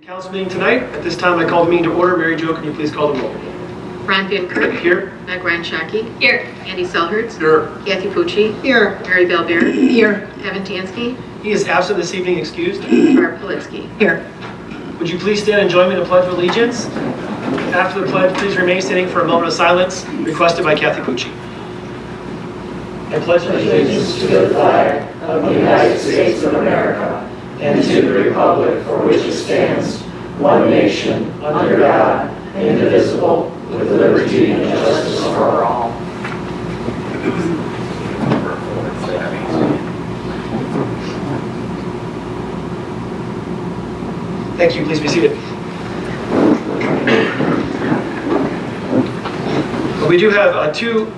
Council meeting tonight. At this time, I call the meeting to order. Mary Jo, can you please call the roll? Ron Van Kirk. Here. Meg Ryan Shaki. Here. Andy Selhertz. Here. Kathy Pucci. Here. Mary Belbeer. Here. Kevin Tansky. He is absent this evening, excused. Barb Politsky. Here. Would you please stand and join me in the Pledge of Allegiance? After the pledge, please remain standing for a moment of silence, requested by Kathy Pucci. I pledge Allegiance to the flag of the United States of America and to the republic for which it stands, one nation, under God, indivisible, with liberty and justice for all. Thank you. Please be seated. We do have two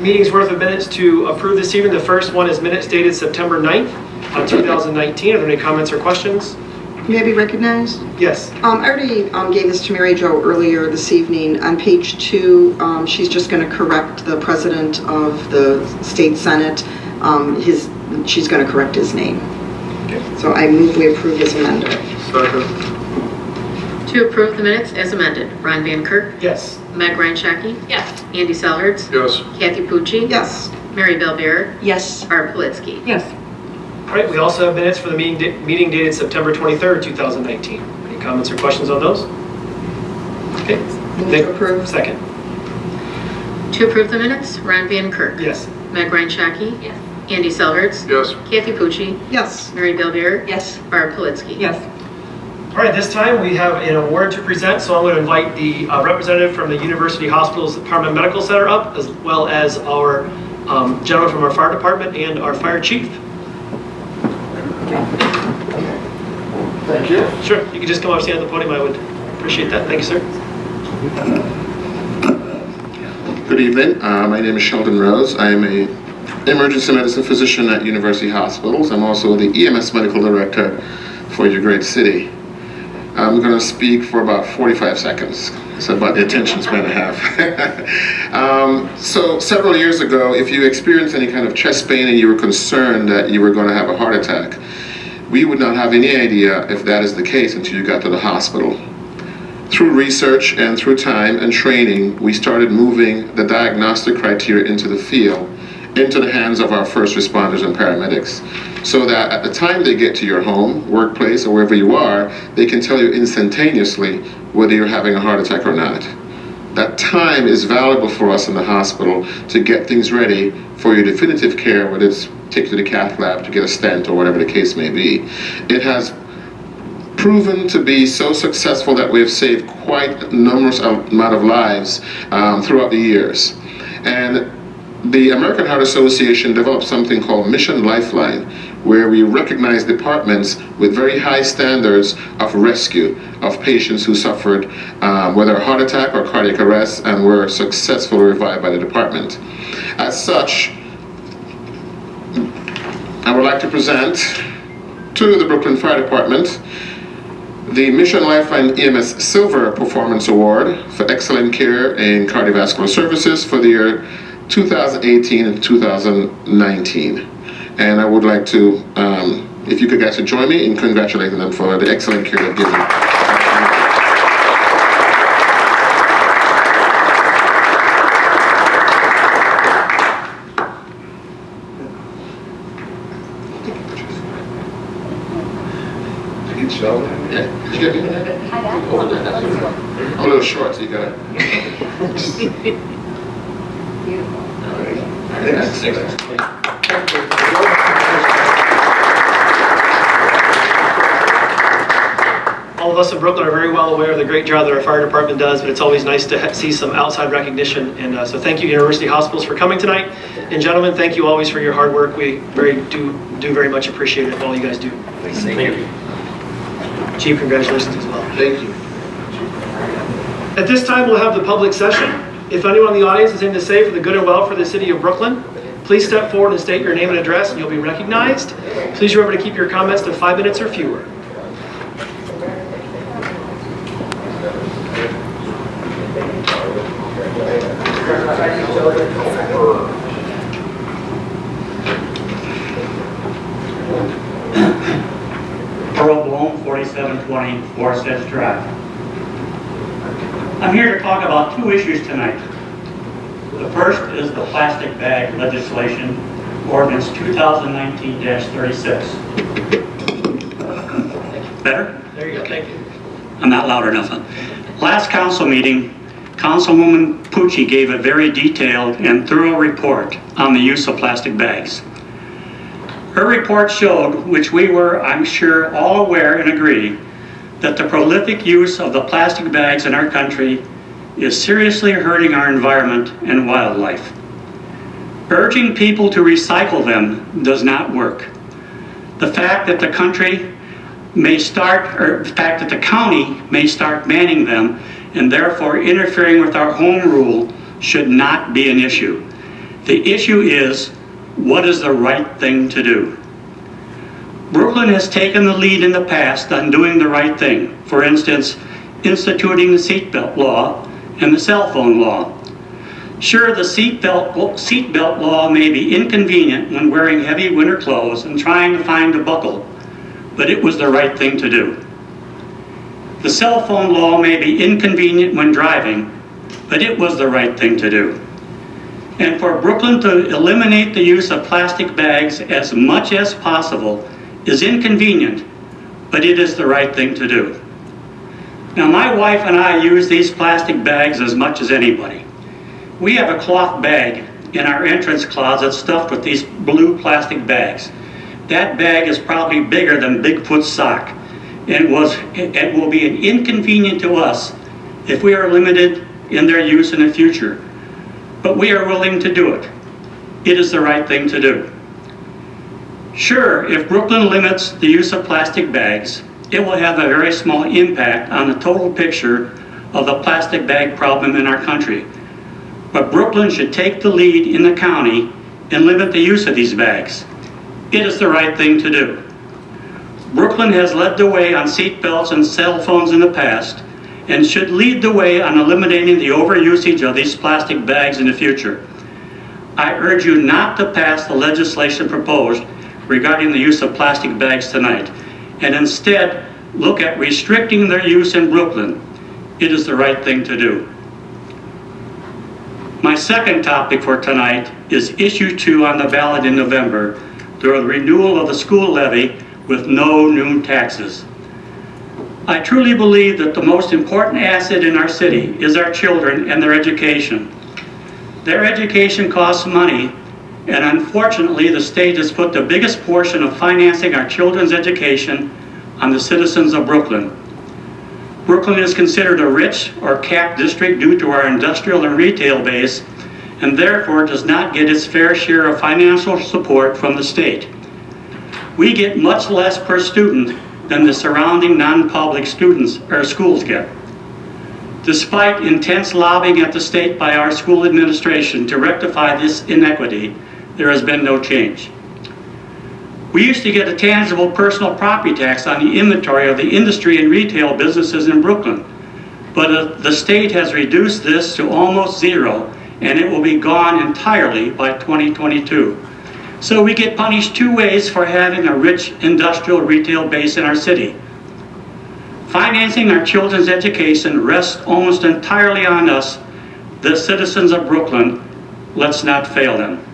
meetings worth of minutes to approve this evening. The first one is minutes dated September 9th, 2019. Are there any comments or questions? May I be recognized? Yes. I already gave this to Mary Jo earlier this evening. On page 2, she's just going to correct the president of the state senate. She's going to correct his name. Okay. So I move we approve as amended. To approve the minutes as amended. Ron Van Kirk. Yes. Meg Ryan Shaki. Yes. Andy Selhertz. Yes. Kathy Pucci. Yes. Mary Belbeer. Yes. Barb Politsky. Yes. All right. We also have minutes for the meeting dated September 23rd, 2019. Any comments or questions on those? Okay. Move to approve. Second. To approve the minutes. Ron Van Kirk. Yes. Meg Ryan Shaki. Yes. Andy Selhertz. Yes. Kathy Pucci. Yes. Mary Belbeer. Yes. Barb Politsky. Yes. All right, this time we have an award to present, so I'm going to invite the representative from the University Hospitals Department Medical Center up, as well as our gentleman from our fire department and our fire chief. Thank you. Sure, you can just come up and stand at the podium. I would appreciate that. Thank you, sir. Good evening. My name is Sheldon Rose. I am an emergency medicine physician at University Hospitals. I'm also the EMS medical director for your great city. I'm going to speak for about 45 seconds. It's about the attention span I have. So several years ago, if you experienced any kind of chest pain and you were concerned that you were going to have a heart attack, we would not have any idea if that is the case until you got to the hospital. Through research and through time and training, we started moving the diagnostic criteria into the field, into the hands of our first responders and paramedics, so that at the time they get to your home, workplace, or wherever you are, they can tell you instantaneously whether you're having a heart attack or not. That time is valuable for us in the hospital to get things ready for your definitive care, whether it's take you to the cath lab to get a stent or whatever the case may be. It has proven to be so successful that we have saved quite a numerous amount of lives throughout the years. And the American Heart Association developed something called Mission Lifeline, where we recognize departments with very high standards of rescue of patients who suffered whether a heart attack or cardiac arrest and were successfully revived by the department. As such, I would like to present to the Brooklyn Fire Department the Mission Lifeline EMS Silver Performance Award for excellent care in cardiovascular services for the year 2018 and 2019. And I would like to, if you could guys join me in congratulating them for the excellent care they've given. Yeah, did you get me? I'm a little short, so you gotta. All of us in Brooklyn are very well aware of the great job that our fire department does, but it's always nice to see some outside recognition. And so thank you, University Hospitals, for coming tonight. And gentlemen, thank you always for your hard work. We do very much appreciate it, all you guys do. Thank you. Chief, congratulations as well. Thank you. At this time, we'll have the public session. If anyone in the audience has anything to say for the good and well for the city of Brooklyn, please step forward and state your name and address, and you'll be recognized. Please remember to keep your comments to 5 minutes or fewer. Earl Bloom, 46 4720 Forest Edge Drive. I'm here to talk about two issues tonight. The first is the plastic bag legislation, ordinance 2019-36. Better? There you go, thank you. I'm not loud enough. Last council meeting, Councilwoman Pucci gave a very detailed and thorough report on the use of plastic bags. Her report showed, which we were, I'm sure, all aware and agree, that the prolific use of the plastic bags in our country is seriously hurting our environment and wildlife. Urging people to recycle them does not work. The fact that the county may start banning them and therefore interfering with our home rule should not be an issue. The issue is, what is the right thing to do? Brooklyn has taken the lead in the past on doing the right thing. For instance, instituting the seatbelt law and the cell phone law. Sure, the seatbelt law may be inconvenient when wearing heavy winter clothes and trying to find a buckle, but it was the right thing to do. The cell phone law may be inconvenient when driving, but it was the right thing to do. And for Brooklyn to eliminate the use of plastic bags as much as possible is inconvenient, but it is the right thing to do. Now, my wife and I use these plastic bags as much as anybody. We have a cloth bag in our entrance closet stuffed with these blue plastic bags. That bag is probably bigger than Bigfoot's sock, and it will be an inconvenience to us if we are limited in their use in the future. But we are willing to do it. It is the right thing to do. Sure, if Brooklyn limits the use of plastic bags, it will have a very small impact on the total picture of the plastic bag problem in our country. But Brooklyn should take the lead in the county and limit the use of these bags. It is the right thing to do. Brooklyn has led the way on seat belts and cell phones in the past and should lead the way on eliminating the overusage of these plastic bags in the future. I urge you not to pass the legislation proposed regarding the use of plastic bags tonight, and instead look at restricting their use in Brooklyn. It is the right thing to do. My second topic for tonight is issue 2 on the ballot in November, the renewal of the school levy with no new taxes. I truly believe that the most important asset in our city is our children and their education. Their education costs money, and unfortunately the state has put the biggest portion of financing our children's education on the citizens of Brooklyn. Brooklyn is considered a rich or capped district due to our industrial and retail base, and therefore does not get its fair share of financial support from the state. We get much less per student than the surrounding non-public schools get. Despite intense lobbying at the state by our school administration to rectify this inequity, there has been no change. We used to get a tangible personal property tax on the inventory of the industry and retail businesses in Brooklyn, but the state has reduced this to almost zero, and it will be gone entirely by 2022. So we get punished two ways for having a rich industrial retail base in our city. Financing our children's education rests almost entirely on us, the citizens of Brooklyn. Let's not fail them.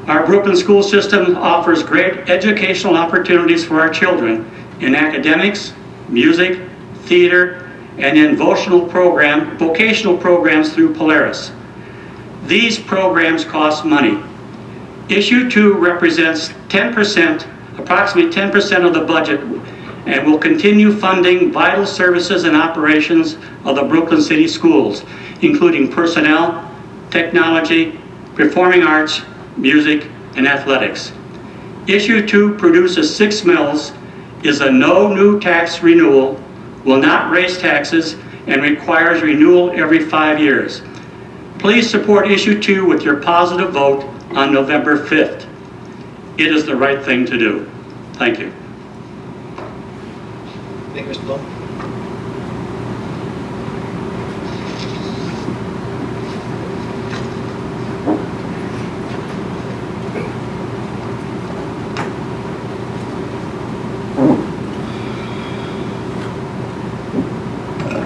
Our Brooklyn school system offers great educational opportunities for our children in academics, music, theater, and in vocational programs through Polaris. These programs cost money. Issue 2 represents approximately 10% of the budget, and will continue funding vital services and operations of the Brooklyn City Schools, including personnel, technology, performing arts, music, and athletics. Issue 2 produces 6 mills, is a no new tax renewal, will not raise taxes, and requires renewal every 5 years. Please support issue 2 with your positive vote on November 5th. It is the right thing to do. Thank you. Thank you, Mr. Blow.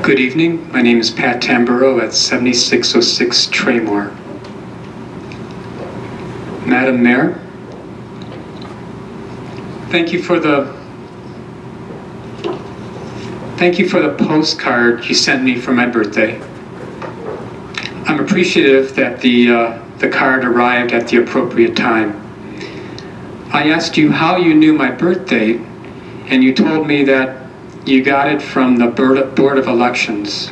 Good evening. My name is Pat Tamburo at 7606 Traymore. Madam Mayor, thank you for the postcard you sent me for my birthday. I'm appreciative that the card arrived at the appropriate time. I asked you how you knew my birth date, and you told me that you got it from the Board of Elections.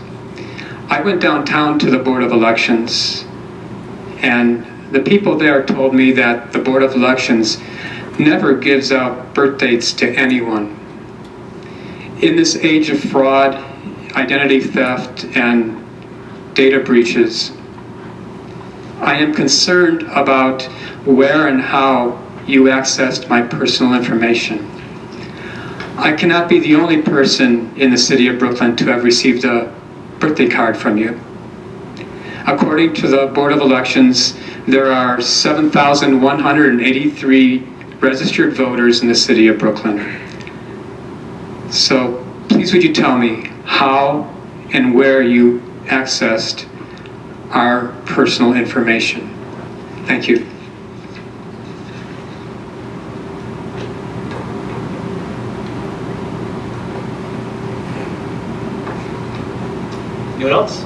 I went downtown to the Board of Elections, and the people there told me that the Board of Elections never gives out birth dates to anyone. In this age of fraud, identity theft, and data breaches, I am concerned about where and how you accessed my personal information. I cannot be the only person in the city of Brooklyn to have received a birthday card from you. According to the Board of Elections, there are 7,183 registered voters in the city of Brooklyn. So please would you tell me how and where you accessed our personal information? Thank you. Anyone else?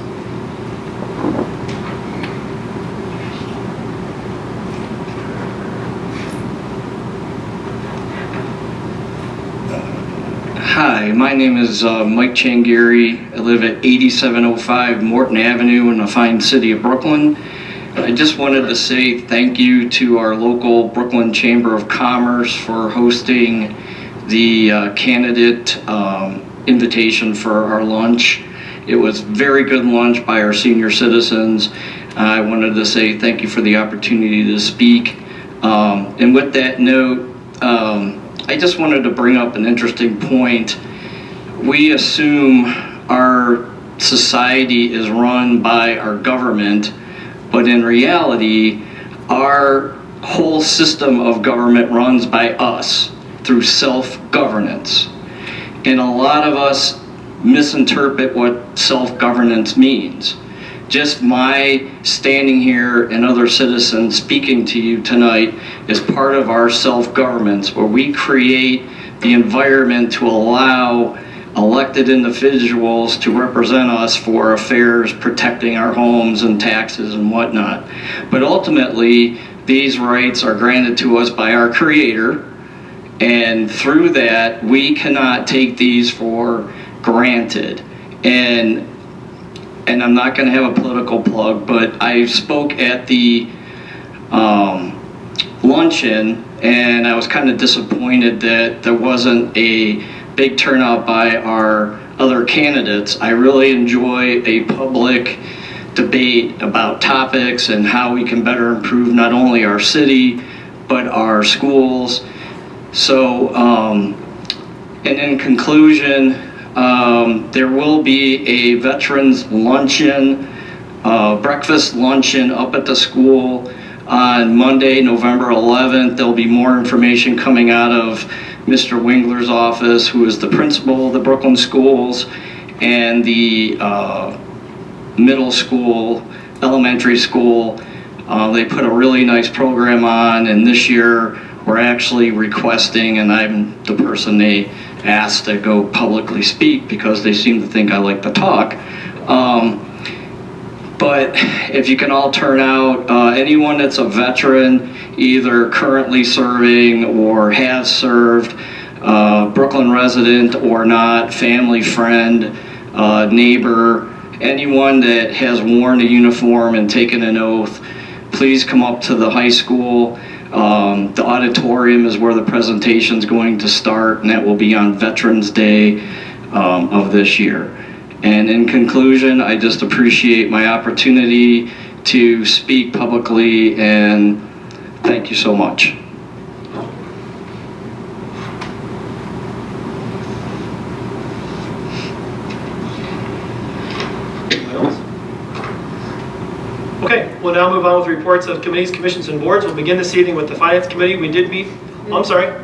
Hi, my name is Mike Changiri. I live at 8705 Morton Avenue in the fine city of Brooklyn. I just wanted to say thank you to our local Brooklyn Chamber of Commerce for hosting the candidate invitation for our lunch. It was very good lunch by our senior citizens. I wanted to say thank you for the opportunity to speak. And with that note, I just wanted to bring up an interesting point. We assume our society is run by our government, but in reality, our whole system of government runs by us through self-governance. And a lot of us misinterpret what self-governance means. Just my standing here and other citizens speaking to you tonight is part of our self-governance, where we create the environment to allow elected individuals to represent us for affairs protecting our homes and taxes and whatnot. But ultimately, these rights are granted to us by our Creator, and through that, we cannot take these for granted. And I'm not going to have a political plug, but I spoke at the luncheon, and I was kind of disappointed that there wasn't a big turnout by our other candidates. I really enjoy a public debate about topics and how we can better improve not only our city, but our schools. So, and in conclusion, there will be a veterans luncheon, breakfast luncheon up at the school on Monday, November 11th. There'll be more information coming out of Mr. Wingler's office, who is the principal of the Brooklyn schools, and the middle school, elementary school. They put a really nice program on, and this year we're actually requesting, and I'm the person they asked to go publicly speak because they seem to think I like to talk. But if you can all turn out, anyone that's a veteran, either currently serving or has served, Brooklyn resident or not, family, friend, neighbor, anyone that has worn a uniform and taken an oath, please come up to the high school. The auditorium is where the presentation is going to start, and that will be on Veterans Day of this year. And in conclusion, I just appreciate my opportunity to speak publicly, and thank you so much. Okay, we'll now move on with reports of committees, commissions, and boards. We'll begin this evening with the Finance Committee. We did meet, oh, I'm sorry.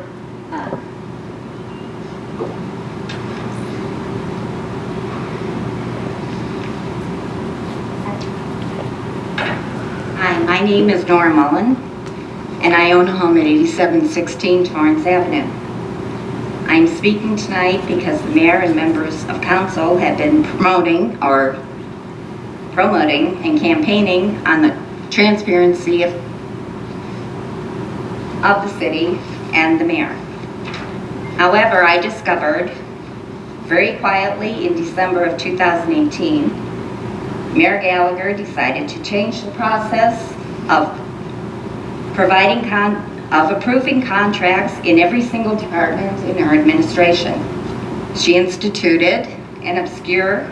My name is Nora Mullen, and I own a home at 8716 Torrance Avenue. I'm speaking tonight because the mayor and members of council have been promoting and campaigning on the transparency of the city and the mayor. However, I discovered very quietly in December of 2018, Mayor Gallagher decided to change the process of approving contracts in every single department in her administration. She instituted an obscure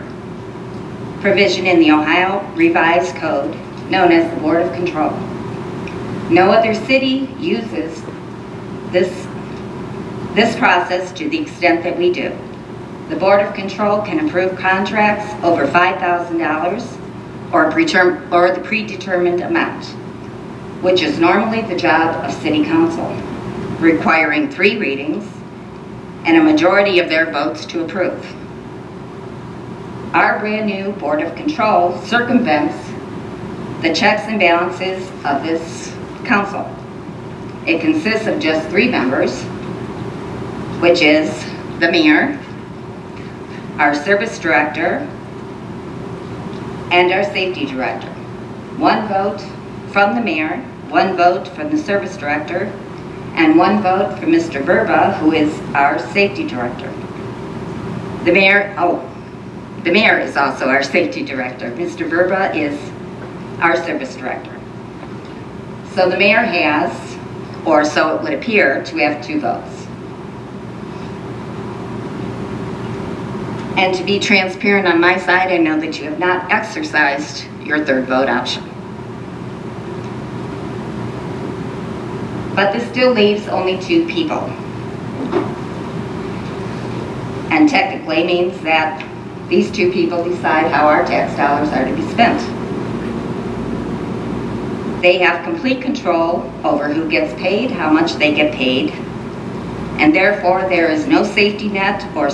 provision in the Ohio Revised Code known as the Board of Control. No other city uses this process to the extent that we do. The Board of Control can approve contracts over $5,000 or the predetermined amount, which is normally the job of City Council, requiring 3 readings and a majority of their votes to approve. Our brand new Board of Control circumvents the checks and balances of this council. It consists of just 3 members, which is the mayor, our service director, and our safety director. 1 vote from the mayor, 1 vote from the service director, and 1 vote from Mr. Verba, who is our safety director. The mayor is also our safety director. Mr. Verba is our service director. So the mayor has, or so it would appear, to have 2 votes. And to be transparent on my side, I know that you have not exercised your 3rd vote option. But this still leaves only 2 people. And technically means that these 2 people decide how our tax dollars are to be spent. They have complete control over who gets paid, how much they get paid, and therefore there is no safety net or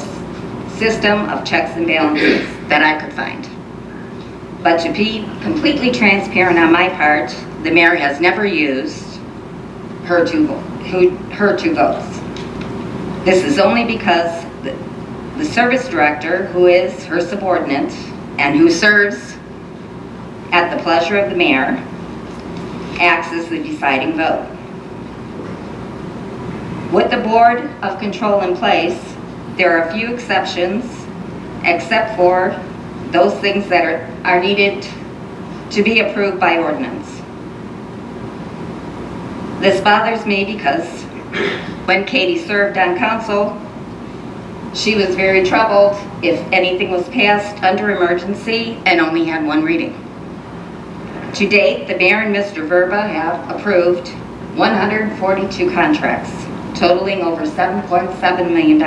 system of checks and balances that I could find. But to be completely transparent on my part, the mayor has never used her two votes. This is only because the service director, who is her subordinate and who serves at the pleasure of the mayor, acts as the deciding vote. With the Board of Control in place, there are a few exceptions, except for those things that are needed to be approved by ordinance. This bothers me because when Katie served on council, she was very troubled if anything was passed under emergency and only had 1 reading. To date, the mayor and Mr. Verba have approved 142 contracts, totaling over $7.7 million.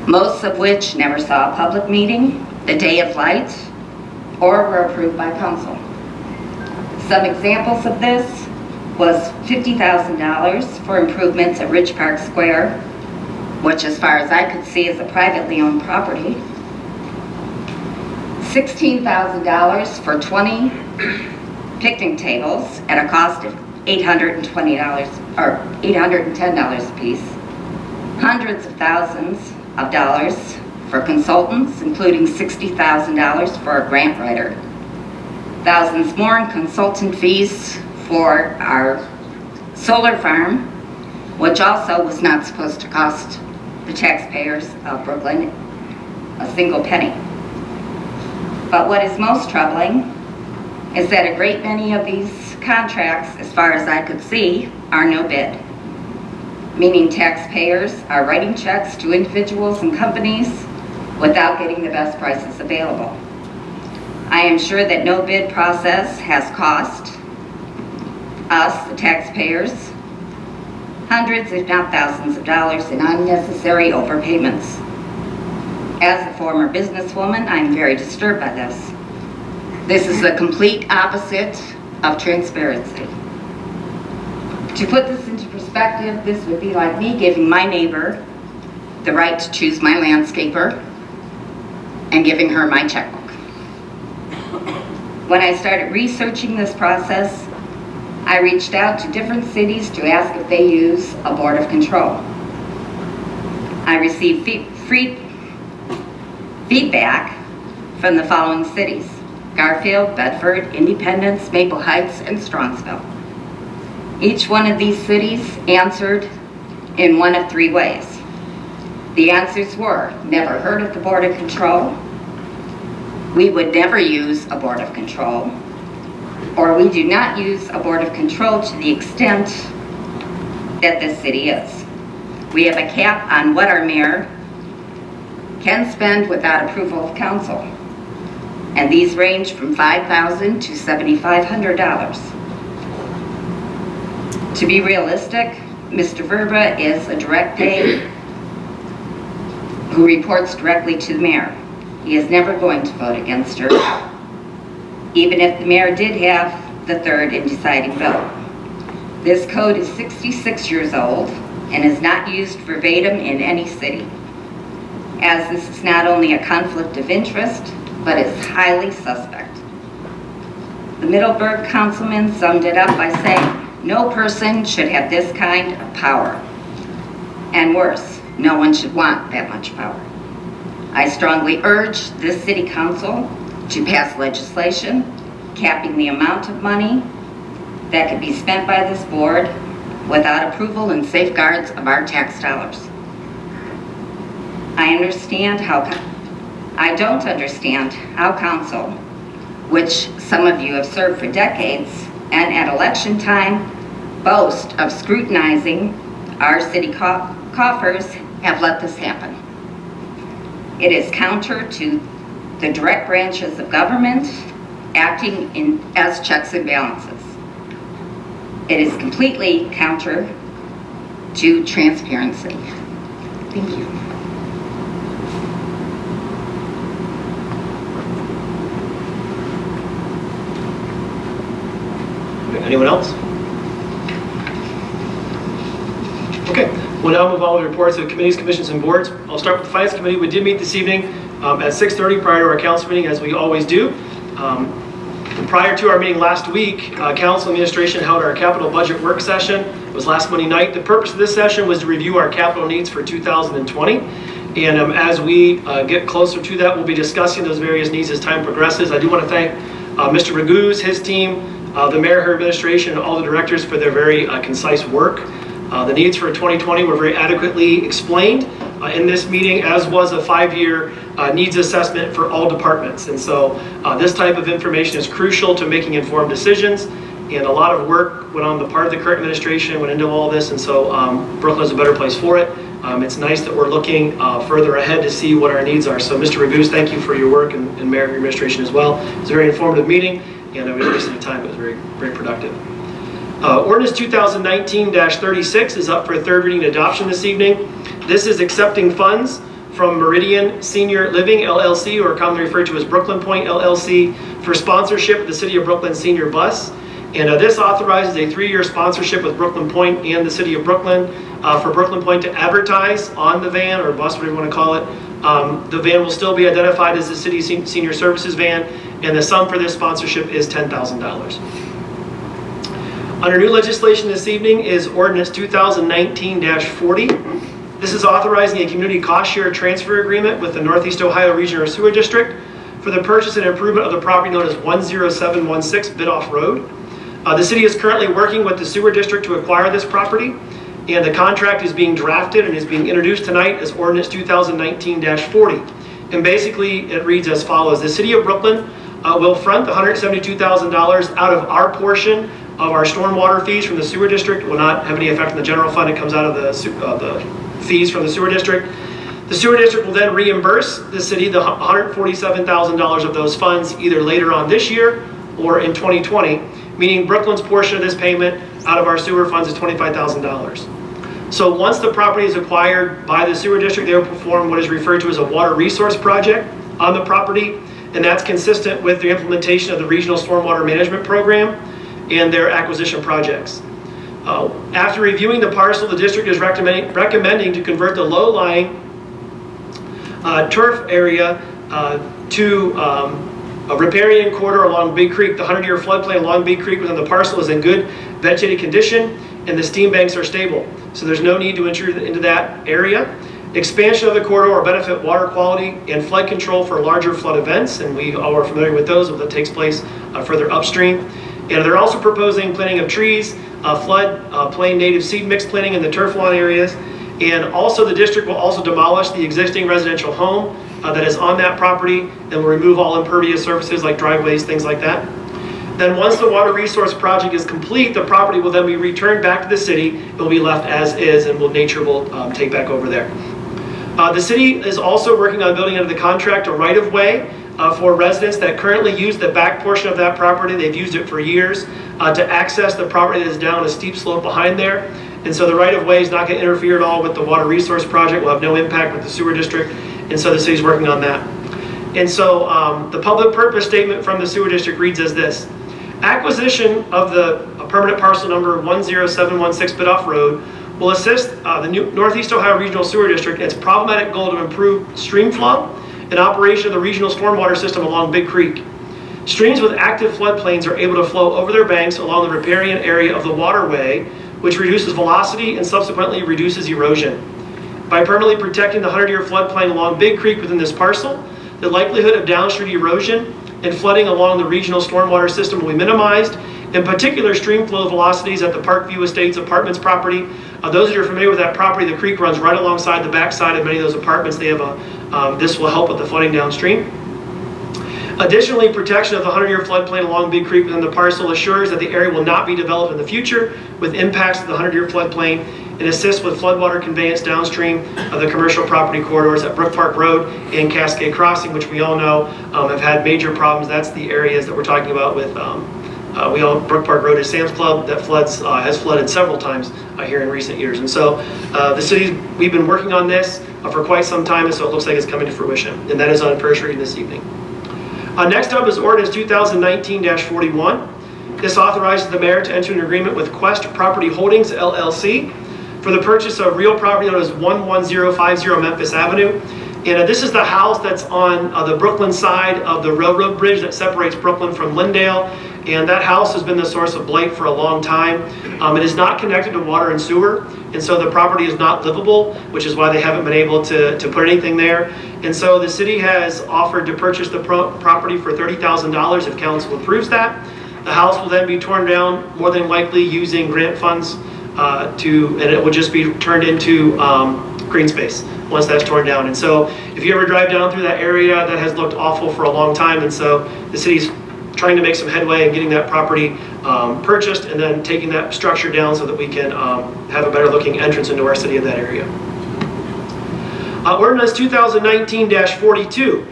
Most of which never saw a public meeting, the day of light, or were approved by council. Some examples of this was $50,000 for improvements at Ridge Park Square, which as far as I could see is a privately owned property. $16,000 for 20 picnic tables at a cost of $810 a piece. Hundreds of thousands of dollars for consultants, including $60,000 for a grant writer. Thousands more in consultant fees for our solar farm, which also was not supposed to cost the taxpayers of Brooklyn a single penny. But what is most troubling is that a great many of these contracts, as far as I could see, are no bid, meaning taxpayers are writing checks to individuals and companies without getting the best prices available. I am sure that no bid process has cost us, the taxpayers, hundreds if not thousands of dollars in unnecessary overpayments. As a former businesswoman, I'm very disturbed by this. This is the complete opposite of transparency. To put this into perspective, this would be like me giving my neighbor the right to choose my landscaper and giving her my checkbook. When I started researching this process, I reached out to different cities to ask if they use a board of control. I received feedback from the following cities: Garfield, Bedford, Independence, Maple Heights, and Strongsville. Each one of these cities answered in one of three ways. The answers were: never heard of the Board of Control, we would never use a Board of Control, or we do not use a Board of Control to the extent that this city is. We have a cap on what our mayor can spend without approval of council, and these range from $5,000 to $7,500. To be realistic, Mr. Verba is a direct pay who reports directly to the mayor. He is never going to vote against her, even if the mayor did have the third in deciding vote. This code is 66 years old and is not used verbatim in any city, as this is not only a conflict of interest, but is highly suspect. The Middleburg councilman summed it up by saying, no person should have this kind of power. And worse, no one should want that much power. I strongly urge this city council to pass legislation capping the amount of money that could be spent by this board without approval and safeguards of our tax dollars. I don't understand how council, which some of you have served for decades, and at election time, boast of scrutinizing our city coffers, have let this happen. It is counter to the direct branches of government acting as checks and balances. It is completely counter to transparency. Thank you. Anyone else? Okay, we'll now move on with reports of committees, commissions, and boards. I'll start with the Finance Committee. We did meet this evening at 6:30 prior to our council meeting, as we always do. Prior to our meeting last week, Council Administration held our capital budget work session. It was last Monday night. The purpose of this session was to review our capital needs for 2020. And as we get closer to that, we'll be discussing those various needs as time progresses. I do want to thank Mr. Raguse, his team, the mayor, her administration, and all the directors for their very concise work. The needs for 2020 were very adequately explained in this meeting, as was a 5-year needs assessment for all departments. And so this type of information is crucial to making informed decisions, and a lot of work went on the part of the current administration, went into all this, and so Brooklyn is a better place for it. It's nice that we're looking further ahead to see what our needs are. So Mr. Raguse, thank you for your work, and Mayor, your administration as well. It's a very informative meeting, and we wasted the time. It was very, very productive. Ordinance 2019-36 is up for third reading and adoption this evening. This is accepting funds from Meridian Senior Living LLC, or commonly referred to as Brooklyn Point LLC, for sponsorship of the City of Brooklyn Senior Bus. And this authorizes a 3-year sponsorship with Brooklyn Point and the City of Brooklyn for Brooklyn Point to advertise on the van, or bus, whatever you want to call it. The van will still be identified as the City Senior Services van, and the sum for this sponsorship is $10,000. Under new legislation this evening is Ordinance 2019-40. This is authorizing a community cost share transfer agreement with the Northeast Ohio Regional Sewer District for the purchase and improvement of the property known as 10716 Bidoff Road. The city is currently working with the sewer district to acquire this property, and the contract is being drafted and is being introduced tonight as Ordinance 2019-40. And basically it reads as follows. The City of Brooklyn will front the $172,000 out of our portion of our stormwater fees from the sewer district. It will not have any effect on the general fund. It comes out of the fees from the sewer district. The sewer district will then reimburse the city the $147,000 of those funds either later on this year or in 2020, meaning Brooklyn's portion of this payment out of our sewer funds is $25,000. So once the property is acquired by the sewer district, they will perform what is referred to as a water resource project on the property, and that's consistent with the implementation of the Regional Stormwater Management Program and their acquisition projects. After reviewing the parcel, the district is recommending to convert the low-lying turf area to a riparian corridor along Big Creek. The 100-year floodplain along Big Creek within the parcel is in good vegetated condition, and the steam banks are stable. So there's no need to intrude into that area. Expansion of the corridor will benefit water quality and flood control for larger flood events, and we all are familiar with those that takes place further upstream. And they're also proposing planting of trees, flood plain native seed mix planting in the turf lawn areas. And also the district will also demolish the existing residential home that is on that property and will remove all impervious surfaces like driveways, things like that. Then once the water resource project is complete, the property will then be returned back to the city. It will be left as is, and nature will take back over there. The city is also working on building under the contract a right-of-way for residents that currently use the back portion of that property. They've used it for years to access the property that is down a steep slope behind there. And so the right-of-way is not going to interfere at all with the water resource project. Will have no impact with the sewer district. And so the city's working on that. And so the public purpose statement from the sewer district reads as this. Acquisition of the permanent parcel number 10716 Bidoff Road will assist the Northeast Ohio Regional Sewer District in its problematic goal to improve stream flow and operation of the regional stormwater system along Big Creek. Streams with active floodplains are able to flow over their banks along the riparian area of the waterway, which reduces velocity and subsequently reduces erosion. By permanently protecting the 100-year floodplain along Big Creek within this parcel, the likelihood of downstream erosion and flooding along the regional stormwater system will be minimized. In particular, stream flow velocities at the Parkview Estates Apartments property. Those of you who are familiar with that property, the creek runs right alongside the backside of many of those apartments. They have this will help with the flooding downstream. Additionally, protection of the 100-year floodplain along Big Creek within the parcel assures that the area will not be developed in the future with impacts to the 100-year floodplain and assists with floodwater conveyance downstream of the commercial property corridors at Brook Park Road and Cascade Crossing, which we all know have had major problems. That's the areas that we're talking about with Brook Park Road is Sam's Club that has flooded several times here in recent years. And so the city, we've been working on this for quite some time, and so it looks like it's coming to fruition. And that is on first reading this evening. Next up is Ordinance 2019-41. This authorizes the mayor to enter an agreement with Quest Property Holdings, LLC, for the purchase of real property known as 11050 Memphis Avenue. And this is the house that's on the Brooklyn side of the railroad bridge that separates Brooklyn from Lindale. And that house has been the source of blight for a long time. It is not connected to water and sewer, and so the property is not livable, which is why they haven't been able to put anything there. And so the city has offered to purchase the property for $30,000 if council approves that. The house will then be torn down, more than likely using grant funds, and it will just be turned into green space once that's torn down. And so if you ever drive down through that area, that has looked awful for a long time, and so the city's trying to make some headway in getting that property purchased and then taking that structure down so that we can have a better looking entrance into our city in that area. Ordinance 2019-42.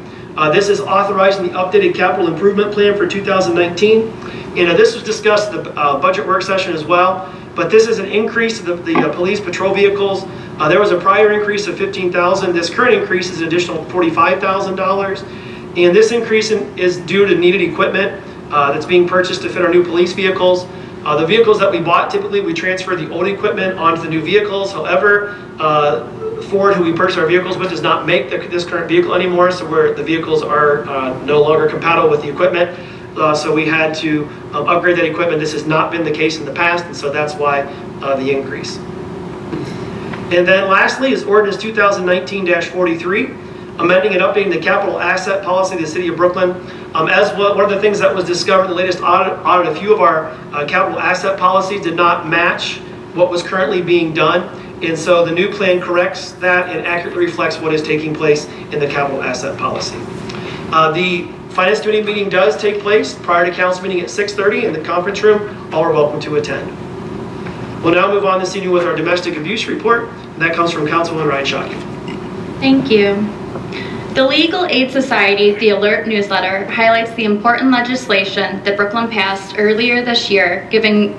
This is authorizing the updated capital improvement plan for 2019. And this was discussed at the budget work session as well. But this is an increase to the police patrol vehicles. There was a prior increase of $15,000. This current increase is an additional $45,000. And this increase is due to needed equipment that's being purchased to fit our new police vehicles. The vehicles that we bought, typically we transfer the old equipment onto the new vehicles. However, Ford, who we purchased our vehicles with, does not make this current vehicle anymore, so the vehicles are no longer compatible with the equipment. So we had to upgrade that equipment. This has not been the case in the past, and so that's why the increase. And then lastly is Ordinance 2019-43, amending and updating the capital asset policy of the City of Brooklyn. One of the things that was discovered in the latest audit, a few of our capital asset policies did not match what was currently being done. And so the new plan corrects that and accurately reflects what is taking place in the capital asset policy. The Finance Committee meeting does take place prior to council meeting at 6:30 in the conference room. All are welcome to attend. We'll now move on this evening with our domestic abuse report. And that comes from Councilwoman Ryan Shocking. Thank you. The Legal Aid Society, the Alert newsletter, highlights the important legislation that Brooklyn passed earlier this year, giving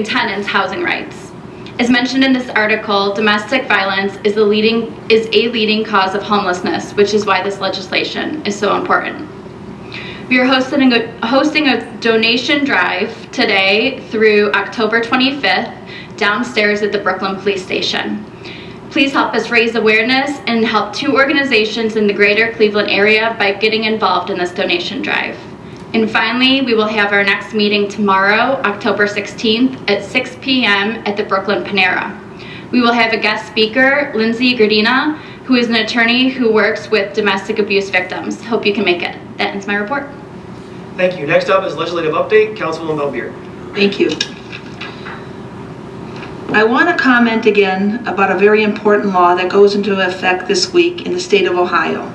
tenants housing rights. As mentioned in this article, domestic violence is a leading cause of homelessness, which is why this legislation is so important. We are hosting a donation drive today through October 25th downstairs at the Brooklyn Police Station. Please help us raise awareness and help 2 organizations in the greater Cleveland area by getting involved in this donation drive. And finally, we will have our next meeting tomorrow, October 16th at 6 p.m. at the Brooklyn Panera. We will have a guest speaker, Lindsay Gradina, who is an attorney who works with domestic abuse victims. Hope you can make it. That ends my report. Thank you. Next up is legislative update, Councilwoman Belbier. Thank you. I want to comment again about a very important law that goes into effect this week in the state of Ohio.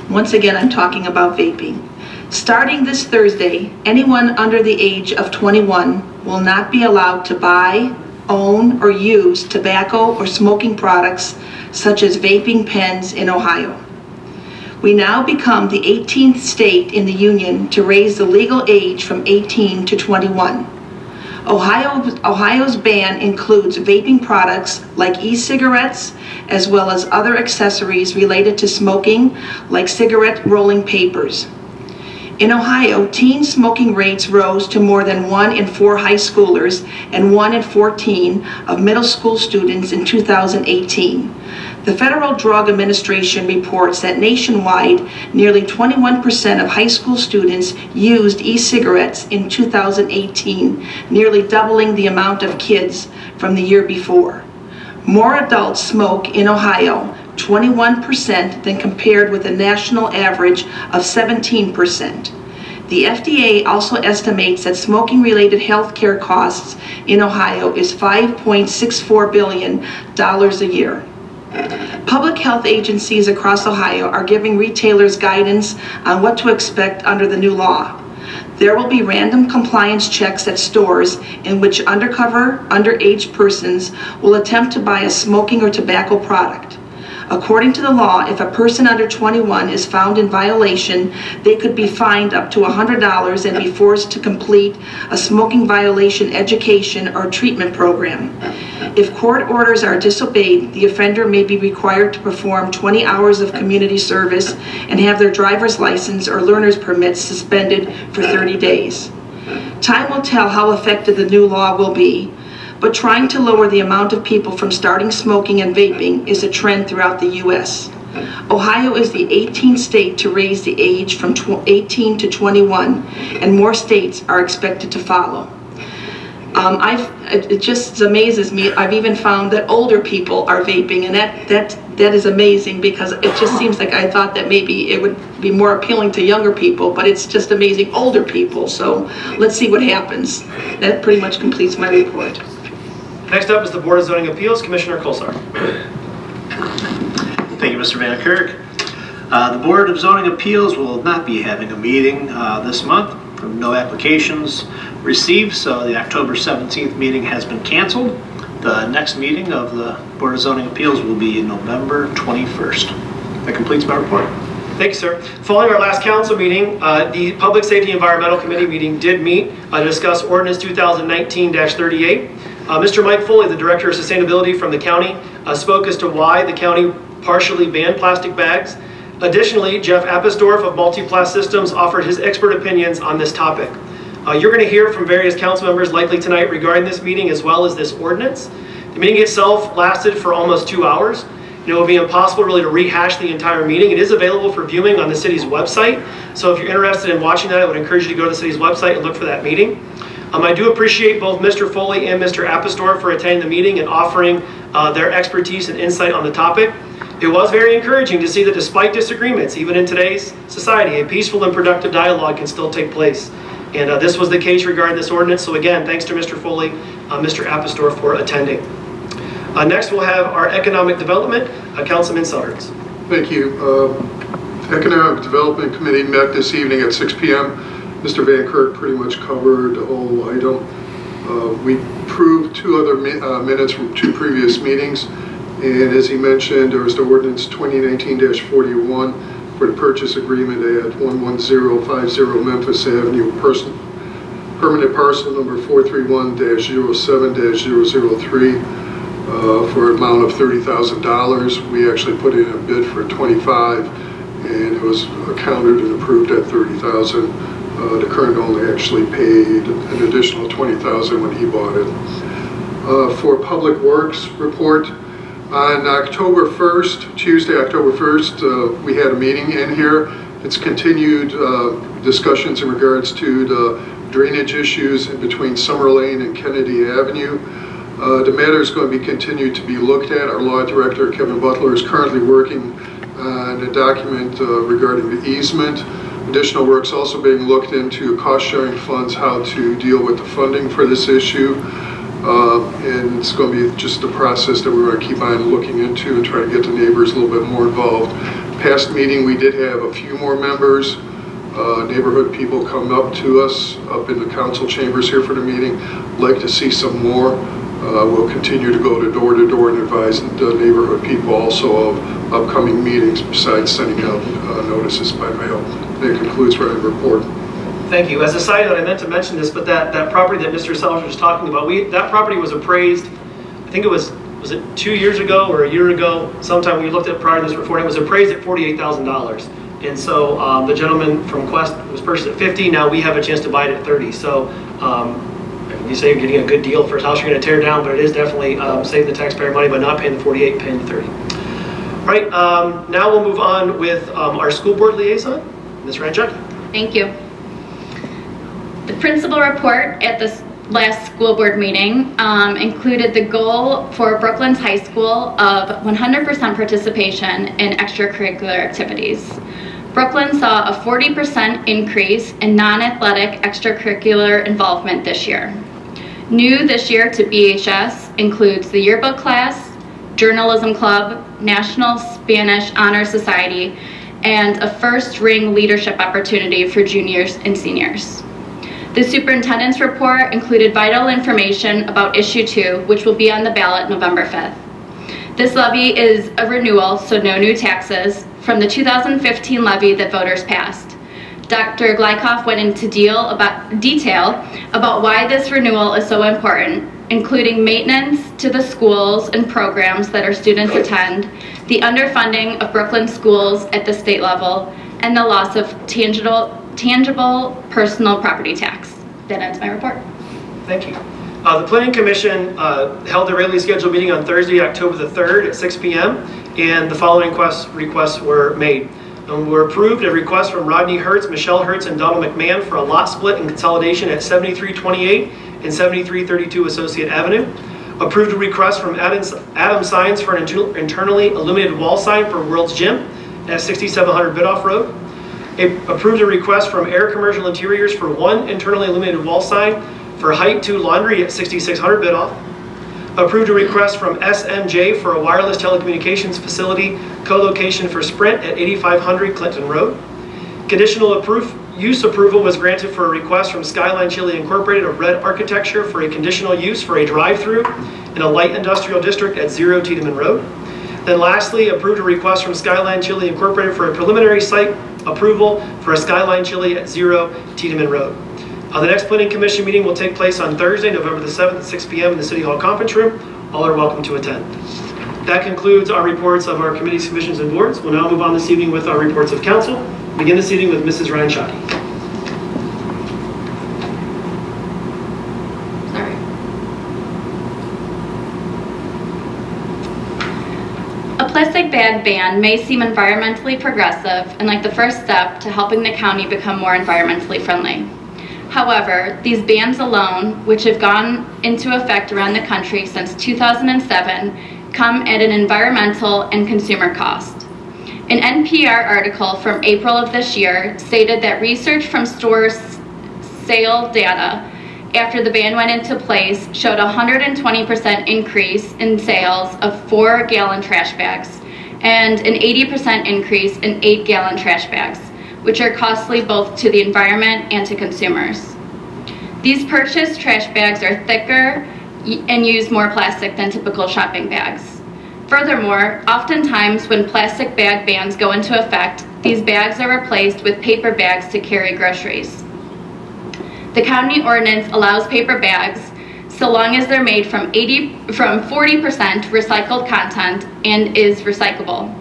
Once again, I'm talking about vaping. Starting this Thursday, anyone under the age of 21 will not be allowed to buy, own, or use tobacco or smoking products such as vaping pens in Ohio. We now become the 18th state in the union to raise the legal age from 18 to 21. Ohio's ban includes vaping products like e-cigarettes, as well as other accessories related to smoking, like cigarette rolling papers. In Ohio, teen smoking rates rose to more than 1 in 4 high schoolers and 1 in 14 of middle school students in 2018. The Federal Drug Administration reports that nationwide, nearly 21% of high school students used e-cigarettes in 2018, nearly doubling the amount of kids from the year before. More adults smoke in Ohio, 21%, than compared with a national average of 17%. The FDA also estimates that smoking-related health care costs in Ohio is $5.64 billion a year. Public health agencies across Ohio are giving retailers guidance on what to expect under the new law. There will be random compliance checks at stores in which undercover, underage persons will attempt to buy a smoking or tobacco product. According to the law, if a person under 21 is found in violation, they could be fined up to $100 and be forced to complete a smoking violation education or treatment program. If court orders are disobeyed, the offender may be required to perform 20 hours of community service and have their driver's license or learner's permit suspended for 30 days. Time will tell how effective the new law will be, but trying to lower the amount of people from starting smoking and vaping is a trend throughout the U.S. Ohio is the 18th state to raise the age from 18 to 21, and more states are expected to follow. It just amazes me. I've even found that older people are vaping, and that is amazing, because it just seems like I thought that maybe it would be more appealing to younger people, but it's just amazing older people. So let's see what happens. That pretty much completes my report. Next up is the Board of Zoning Appeals, Commissioner Kolsar. Thank you, Mr. Van Kirk. The Board of Zoning Appeals will not be having a meeting this month. No applications received, so the October 17th meeting has been canceled. The next meeting of the Board of Zoning Appeals will be November 21st. That completes my report. Thank you, sir. Following our last council meeting, the Public Safety Environmental Committee meeting did meet to discuss Ordinance 2019-38. Mr. Mike Foley, the Director of Sustainability from the county, spoke as to why the county partially banned plastic bags. Additionally, Jeff Appisdorf of Multiplast Systems offered his expert opinions on this topic. You're going to hear from various council members likely tonight regarding this meeting as well as this ordinance. The meeting itself lasted for almost 2 hours. It will be impossible really to rehash the entire meeting. It is available for viewing on the city's website. So if you're interested in watching that, I would encourage you to go to the city's website and look for that meeting. I do appreciate both Mr. Foley and Mr. Appisdorf for attending the meeting and offering their expertise and insight on the topic. It was very encouraging to see that despite disagreements, even in today's society, a peaceful and productive dialogue can still take place. And this was the case regarding this ordinance. So again, thanks to Mr. Foley, Mr. Appisdorf for attending. Next, we'll have our Economic Development, Councilman Sellards. Thank you. Economic Development Committee met this evening at 6 p.m. Mr. Van Kirk pretty much covered the whole item. We approved 2 other minutes from 2 previous meetings. And as he mentioned, there was the ordinance 2019-41 for the purchase agreement at 11050 Memphis Avenue, permanent parcel number 431-07-003 for an amount of $30,000. We actually put in a bid for $25,000, and it was accounted and approved at $30,000. The current owner actually paid an additional $20,000 when he bought it. For Public Works report, on October 1st, Tuesday, October 1st, we had a meeting in here. It's continued discussions in regards to the drainage issues in between Summer Lane and Kennedy Avenue. The matter is going to be continued to be looked at. Our law director, Kevin Butler, is currently working on a document regarding the easement. Additional work's also being looked into cost-sharing funds, how to deal with the funding for this issue. And it's going to be just a process that we're going to keep on looking into and try to get the neighbors a little bit more involved. Past meeting, we did have a few more members, neighborhood people come up to us up in the council chambers here for the meeting. Like to see some more. We'll continue to go to door and advise the neighborhood people also of upcoming meetings besides sending out notices by mail. That concludes my report. Thank you. As a side note, I meant to mention this, but that property that Mr. Sellers was talking about, that property was appraised, I think it was it 2 years ago or a year ago? Sometime we looked at prior to this report, it was appraised at $48,000. And so the gentleman from Quest was purchased at 50. Now we have a chance to buy it at 30. So you say you're getting a good deal for a house you're going to tear down, but it is definitely saving the taxpayer money by not paying the 48, paying the 30. All right, now we'll move on with our school board liaison, Ms. Ranchuk. Thank you. The principal report at this last school board meeting included the goal for Brooklands High School of 100% participation in extracurricular activities. Brooklands saw a 40% increase in non-athletic extracurricular involvement this year. New this year to BHS includes the yearbook class, journalism club, National Spanish Honor Society, and a first ring leadership opportunity for juniors and seniors. The superintendent's report included vital information about issue 2, which will be on the ballot November 5th. This levy is a renewal, so no new taxes, from the 2015 levy that voters passed. Dr. Glykoff went into detail about why this renewal is so important, including maintenance to the schools and programs that our students attend, the underfunding of Brooklands schools at the state level, and the loss of tangible personal property tax. That ends my report. Thank you. The Planning Commission held their regularly scheduled meeting on Thursday, October the 3rd at 6 p.m. and the following requests were made. Were approved a request from Rodney Hertz, Michelle Hertz, and Donald McMahon for a lot split and consolidation at 7328 and 7332 Associate Avenue. Approved a request from Adam Signs for an internally illuminated wall sign for World's Gym at 6700 Bidoff Road. Approved a request from Air Commercial Interiors for one internally illuminated wall sign for Height 2 Laundry at 6600 Bidoff. Approved a request from SMJ for a wireless telecommunications facility co-location for Sprint at 8500 Clinton Road. Conditional use approval was granted for a request from Skyline Chili Incorporated of Red Architecture for a conditional use for a drive-through in a light industrial district at 0 Tiedemann Road. Then lastly, approved a request from Skyline Chili Incorporated for a preliminary site approval for a Skyline Chili at 0 Tiedemann Road. The next Planning Commission meeting will take place on Thursday, November the 7th at 6 p.m. in the City Hall Conference Room. All are welcome to attend. That concludes our reports of our committees, commissions, and boards. We'll now move on this evening with our reports of council. Begin this evening with Mrs. Ryan Shockey. Sorry. A plastic bag ban may seem environmentally progressive and like the first step to helping the county become more environmentally friendly. However, these bans alone, which have gone into effect around the country since 2007, come at an environmental and consumer cost. An NPR article from April of this year stated that research from stores' sale data after the ban went into place showed a 120% increase in sales of 4-gallon trash bags and an 80% increase in 8-gallon trash bags, which are costly both to the environment and to consumers. These purchased trash bags are thicker and use more plastic than typical shopping bags. Furthermore, oftentimes when plastic bag bans go into effect, these bags are replaced with paper bags to carry groceries. The county ordinance allows paper bags so long as they're made from 40% recycled content and is recyclable.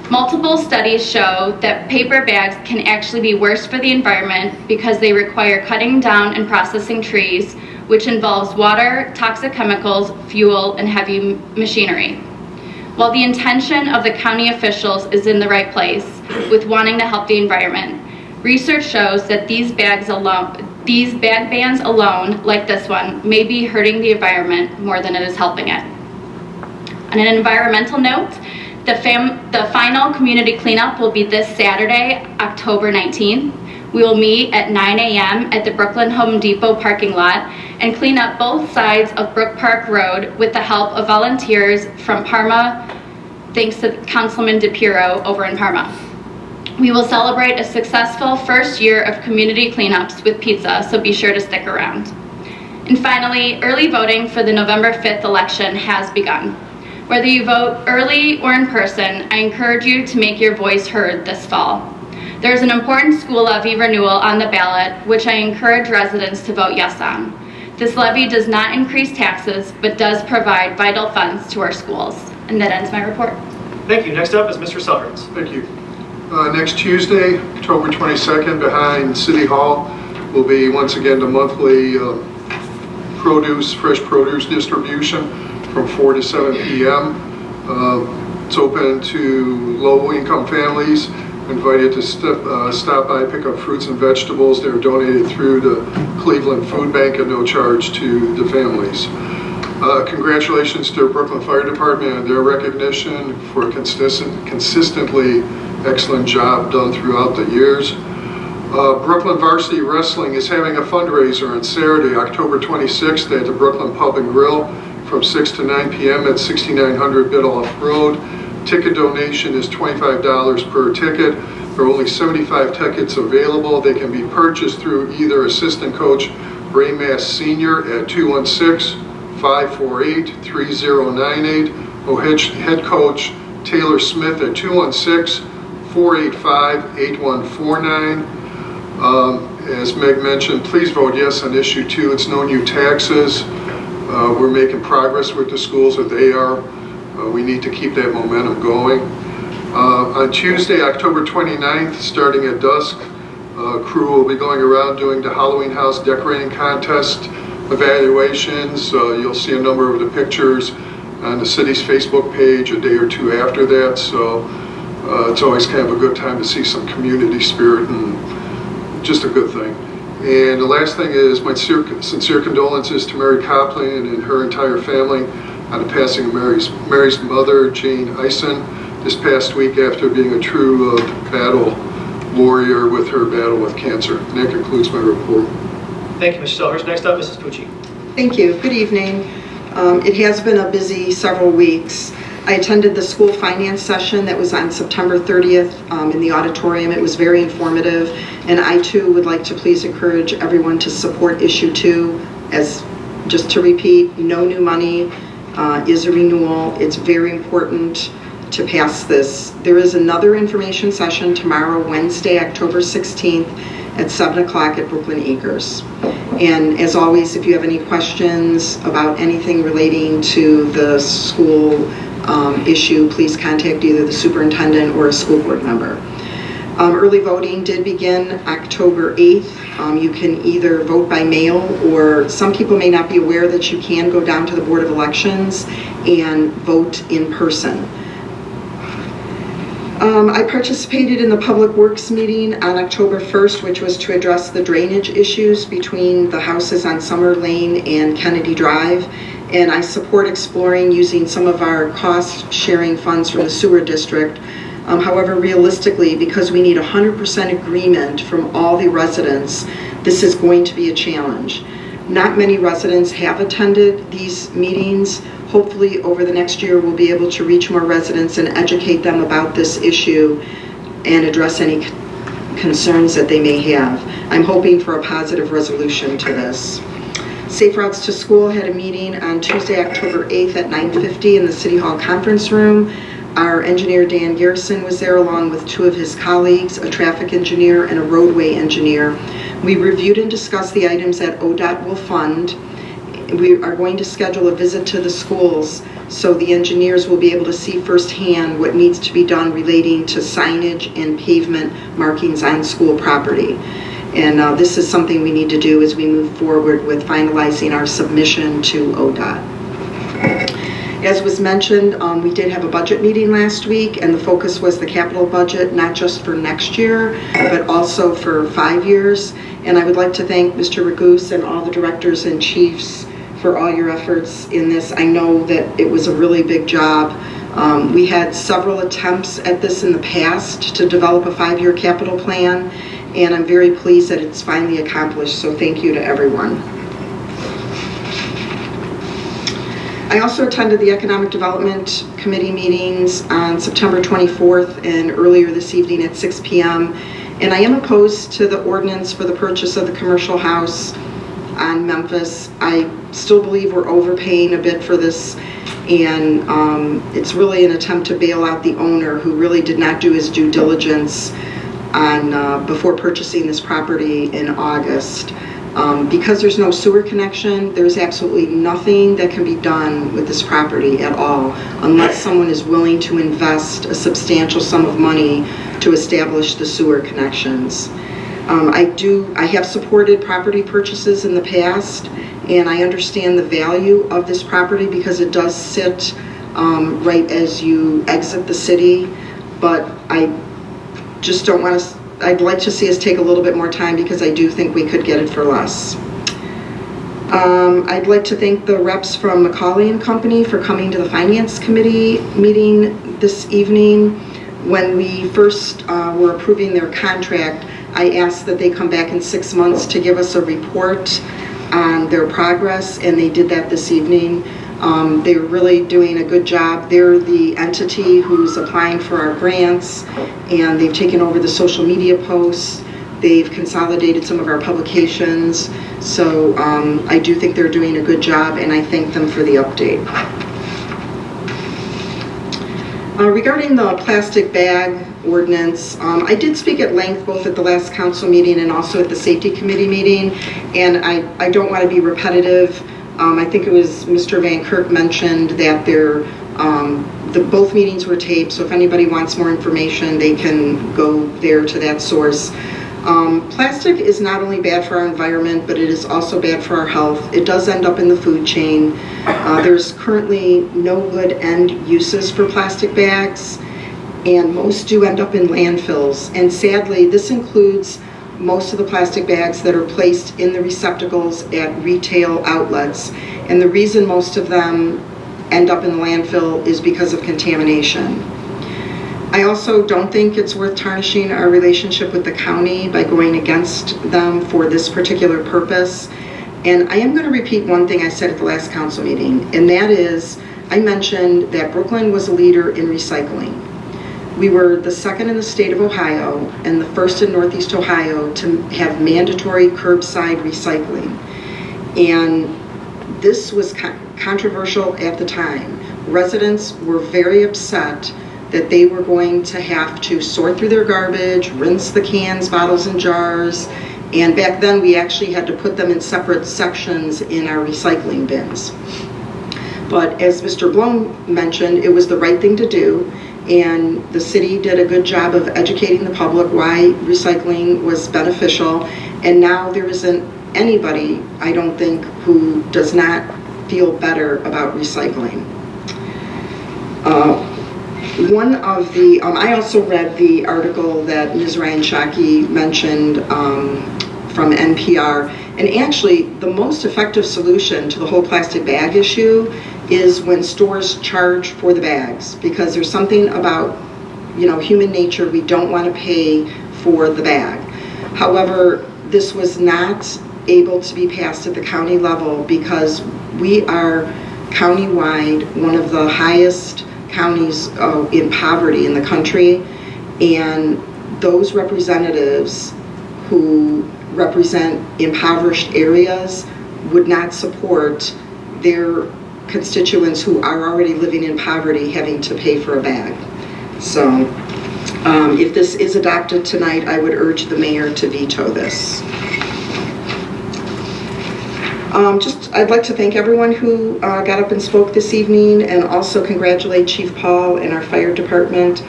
Multiple studies show that paper bags can actually be worse for the environment because they require cutting down and processing trees, which involves water, toxic chemicals, fuel, and heavy machinery. While the intention of the county officials is in the right place with wanting to help the environment, research shows that these bag bans alone, like this one, may be hurting the environment more than it is helping it. On an environmental note, the final community cleanup will be this Saturday, October 19th. We will meet at 9 a.m. at the Brooklyn Home Depot parking lot and clean up both sides of Brook Park Road with the help of volunteers from Parma, thanks to Councilman DePiero over in Parma. We will celebrate a successful first year of community cleanups with pizza, so be sure to stick around. And finally, early voting for the November 5th election has begun. Whether you vote early or in person, I encourage you to make your voice heard this fall. There is an important school levy renewal on the ballot, which I encourage residents to vote yes on. This levy does not increase taxes, but does provide vital funds to our schools. And that ends my report. Thank you. Next up is Mr. Selhertz. Thank you. Next Tuesday, October 22nd, behind City Hall, will be once again the monthly fresh produce distribution from 4 to 7 p.m. It's open to low-income families. Invited to stop by, pick up fruits and vegetables. They're donated through the Cleveland Food Bank at no charge to the families. Congratulations to the Brooklyn Fire Department and their recognition for a consistently excellent job done throughout the years. Brooklyn Varsity Wrestling is having a fundraiser on Saturday, October 26th at the Brooklyn Pub and Grill from 6 to 9 p.m. at 6900 Biddulph Road. Ticket donation is $25 per ticket. There are only 75 tickets available. They can be purchased through either assistant coach Ray Mass Sr. at 216-548-3098 or head coach Taylor Smith at 216-485-8149. As Meg mentioned, please vote yes on issue 2. It's no new taxes. We're making progress with the schools that they are. We need to keep that momentum going. On Tuesday, October 29th, starting at dusk, crew will be going around doing the Halloween house decorating contest evaluations. You'll see a number of the pictures on the city's Facebook page a day or two after that. So it's always kind of a good time to see some community spirit and just a good thing. And the last thing is my sincere condolences to Mary Copland and her entire family on the passing of Mary's mother, Jane Eisen, this past week after being a true battle warrior with her battle with cancer. And that concludes my report. Thank you, Mr. Selhertz. Next up, Mrs. Pucci. Thank you. Good evening. It has been a busy several weeks. I attended the school finance session that was on September 30th in the auditorium. It was very informative, and I too would like to please encourage everyone to support issue 2. As just to repeat, no new money is a renewal. It's very important to pass this. There is another information session tomorrow, Wednesday, October 16th at 7 o'clock at Brooklyn Acres. And as always, if you have any questions about anything relating to the school issue, please contact either the superintendent or a school board member. Early voting did begin October 8th. You can either vote by mail, or some people may not be aware that you can go down to the Board of Elections and vote in person. I participated in the Public Works meeting on October 1st, which was to address the drainage issues between the houses on Summer Lane and Kennedy Drive. And I support exploring using some of our cost-sharing funds from the sewer district. However, realistically, because we need 100% agreement from all the residents, this is going to be a challenge. Not many residents have attended these meetings. Hopefully, over the next year, we'll be able to reach more residents and educate them about this issue and address any concerns that they may have. I'm hoping for a positive resolution to this. Safe Routes to School had a meeting on Tuesday, October 8th at 9:50 in the City Hall conference room. Our engineer, Dan Garrison, was there along with 2 of his colleagues, a traffic engineer and a roadway engineer. We reviewed and discussed the items that ODOT will fund. We are going to schedule a visit to the schools so the engineers will be able to see firsthand what needs to be done relating to signage and pavement markings on school property. And this is something we need to do as we move forward with finalizing our submission to ODOT. As was mentioned, we did have a budget meeting last week, and the focus was the capital budget, not just for next year, but also for 5 years. And I would like to thank Mr. Raguse and all the directors and chiefs for all your efforts in this. I know that it was a really big job. We had several attempts at this in the past to develop a 5-year capital plan, and I'm very pleased that it's finally accomplished, so thank you to everyone. I also attended the Economic Development Committee meetings on September 24th and earlier this evening at 6 p.m. And I am opposed to the ordinance for the purchase of the commercial house on Memphis. I still believe we're overpaying a bit for this, and it's really an attempt to bail out the owner who really did not do his due diligence on before purchasing this property in August. Because there's no sewer connection, there's absolutely nothing that can be done with this property at all unless someone is willing to invest a substantial sum of money to establish the sewer connections. I have supported property purchases in the past, and I understand the value of this property because it does sit right as you exit the city, but I just don't want to. I'd like to see us take a little bit more time because I do think we could get it for less. I'd like to thank the reps from Macaulay and Company for coming to the Finance Committee meeting this evening. When we first were approving their contract, I asked that they come back in 6 months to give us a report on their progress, and they did that this evening. They're really doing a good job. They're the entity who's applying for our grants, and they've taken over the social media posts. They've consolidated some of our publications. So I do think they're doing a good job, and I thank them for the update. Regarding the plastic bag ordinance, I did speak at length both at the last council meeting and also at the safety committee meeting, and I don't want to be repetitive. I think it was Mr. Van Kirk mentioned that both meetings were taped, so if anybody wants more information, they can go there to that source. Plastic is not only bad for our environment, but it is also bad for our health. It does end up in the food chain. There's currently no good end uses for plastic bags, and most do end up in landfills. And sadly, this includes most of the plastic bags that are placed in the receptacles at retail outlets. And the reason most of them end up in the landfill is because of contamination. I also don't think it's worth tarnishing our relationship with the county by going against them for this particular purpose. And I am going to repeat one thing I said at the last council meeting, and that is I mentioned that Brooklyn was a leader in recycling. We were the second in the state of Ohio and the first in Northeast Ohio to have mandatory curbside recycling. And this was controversial at the time. Residents were very upset that they were going to have to sort through their garbage, rinse the cans, bottles, and jars. And back then we actually had to put them in separate sections in our recycling bins. But as Mr. Blum mentioned, it was the right thing to do. And the city did a good job of educating the public why recycling was beneficial. And now there isn't anybody, I don't think, who does not feel better about recycling. I also read the article that Ms. Ryan Shockey mentioned from NPR. And actually, the most effective solution to the whole plastic bag issue is when stores charge for the bags, because there's something about, human nature. We don't want to pay for the bag. However, this was not able to be passed at the county level because we are countywide one of the highest counties in poverty in the country, and those representatives who represent impoverished areas would not support their constituents who are already living in poverty having to pay for a bag. So if this is adopted tonight, I would urge the mayor to veto this. I'd like to thank everyone who got up and spoke this evening, and also congratulate Chief Paul and our fire department.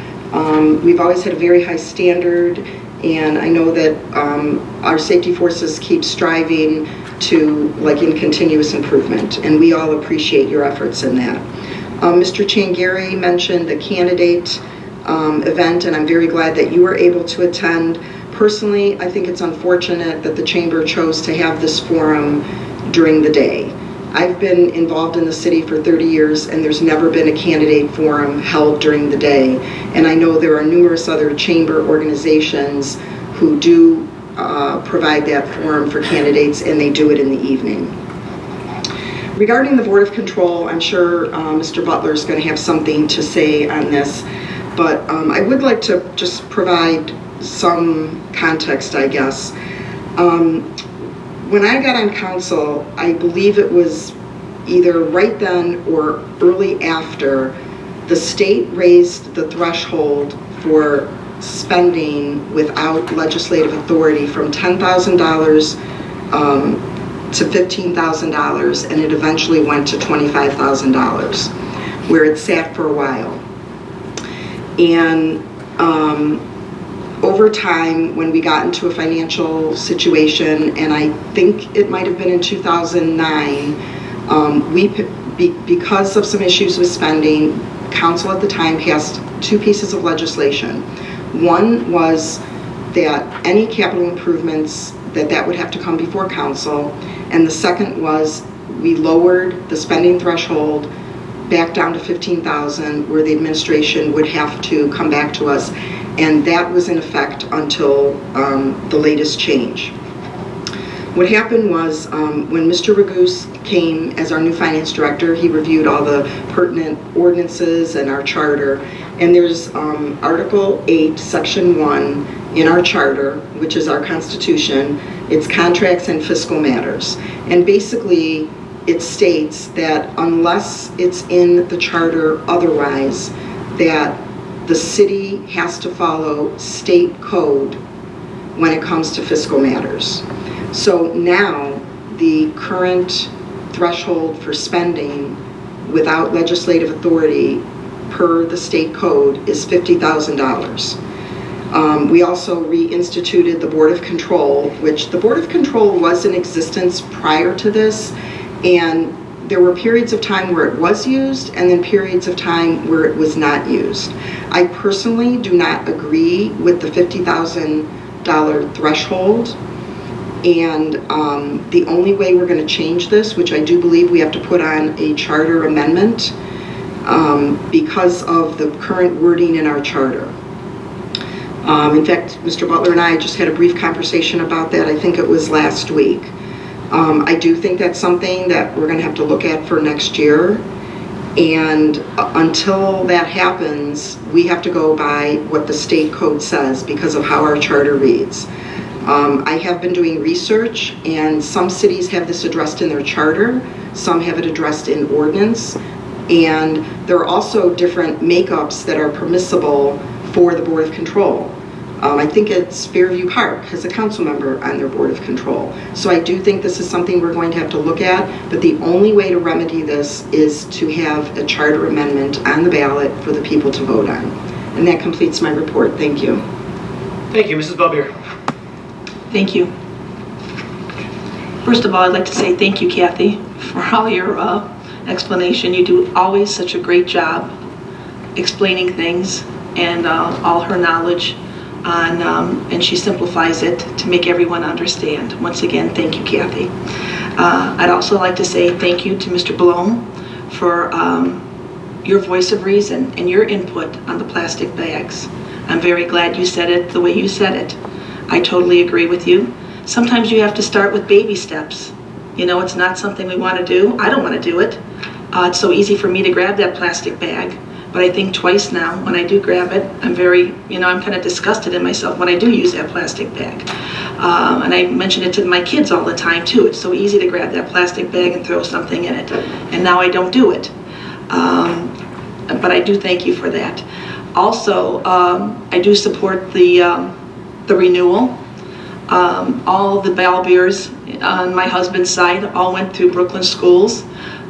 We've always had a very high standard, and I know that our safety forces keep striving to, in continuous improvement, and we all appreciate your efforts in that. Mr. Changari mentioned the candidate event, and I'm very glad that you were able to attend. Personally, I think it's unfortunate that the Chamber chose to have this forum during the day. I've been involved in the city for 30 years, and there's never been a candidate forum held during the day. And I know there are numerous other Chamber organizations who do provide that forum for candidates, and they do it in the evening. Regarding the Board of Control, I'm sure Mr. Butler is going to have something to say on this, but I would like to just provide some context, I guess. When I got on council, I believe it was either right then or early after, the state raised the threshold for spending without legislative authority from $10,000 to $15,000, and it eventually went to $25,000, where it sat for a while. And over time, when we got into a financial situation, and I think it might have been in 2009, because of some issues with spending, council at the time passed two pieces of legislation. One was that any capital improvements, that would have to come before council, and the second was we lowered the spending threshold back down to $15,000, where the administration would have to come back to us, and that was in effect until the latest change. What happened was when Mr. Raguse came as our new finance director, he reviewed all the pertinent ordinances and our charter, and there's Article 8, Section 1 in our charter, which is our constitution. It's contracts and fiscal matters, and basically it states that unless it's in the charter otherwise, that the city has to follow state code when it comes to fiscal matters. So now the current threshold for spending without legislative authority per the state code is $50,000. We also reinstituted the Board of Control, which the Board of Control was in existence prior to this, and there were periods of time where it was used and then periods of time where it was not used. I personally do not agree with the $50,000 threshold, and the only way we're going to change this, which I do believe we have to put on a charter amendment because of the current wording in our charter. In fact, Mr. Butler and I just had a brief conversation about that. I think it was last week. I do think that's something that we're going to have to look at for next year, and until that happens, we have to go by what the state code says because of how our charter reads. I have been doing research, and some cities have this addressed in their charter, some have it addressed in ordinance, and there are also different makeups that are permissible for the Board of Control. I think it's Fairview Park has a council member on their Board of Control. So I do think this is something we're going to have to look at, but the only way to remedy this is to have a charter amendment on the ballot for the people to vote on. And that completes my report. Thank you. Thank you, Mrs. Bubbier. Thank you. First of all, I'd like to say thank you, Kathy, for all your explanation. You do always such a great job explaining things, and all her knowledge on, and she simplifies it to make everyone understand. Once again, thank you, Kathy. I'd also like to say thank you to Mr. Blome for your voice of reason and your input on the plastic bags. I'm very glad you said it the way you said it. I totally agree with you. Sometimes you have to start with baby steps. You know, it's not something we want to do. I don't want to do it. It's so easy for me to grab that plastic bag, but I think twice now when I do grab it. I'm very, I'm kind of disgusted in myself when I do use that plastic bag. And I mention it to my kids all the time too. It's so easy to grab that plastic bag and throw something in it. And now I don't do it. But I do thank you for that. Also, I do support the renewal. All of the Balbiers on my husband's side all went through Brooklyn schools,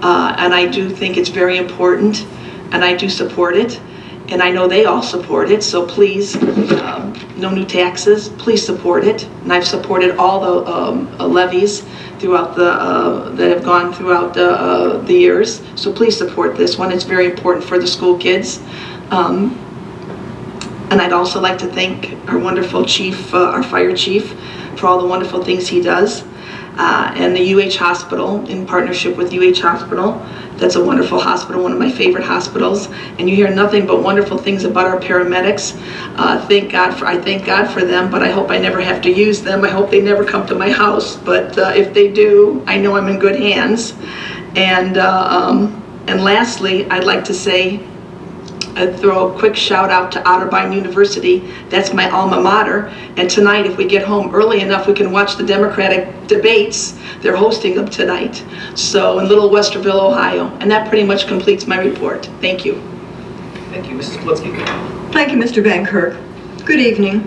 and I do think it's very important, and I do support it. and I know they all support it, so please, no new taxes, please support it. And I've supported all the levies throughout that have gone throughout the years, so please support this one. It's very important for the school kids. And I'd also like to thank our wonderful chief, our fire chief, for all the wonderful things he does. And the UH Hospital, in partnership with UH Hospital. That's a wonderful hospital, one of my favorite hospitals. And you hear nothing but wonderful things about our paramedics. I thank God for them, but I hope I never have to use them. I hope they never come to my house, but if they do, I know I'm in good hands. And lastly, I'd like to say, I'd throw a quick shout out to Otterbein University. That's my alma mater. And tonight, if we get home early enough, we can watch the Democratic debates. They're hosting them tonight. So in Little Westerville, Ohio. And that pretty much completes my report. Thank you. Thank you, Mrs. Splitsky. Thank you, Mr. Van Kirk. Good evening.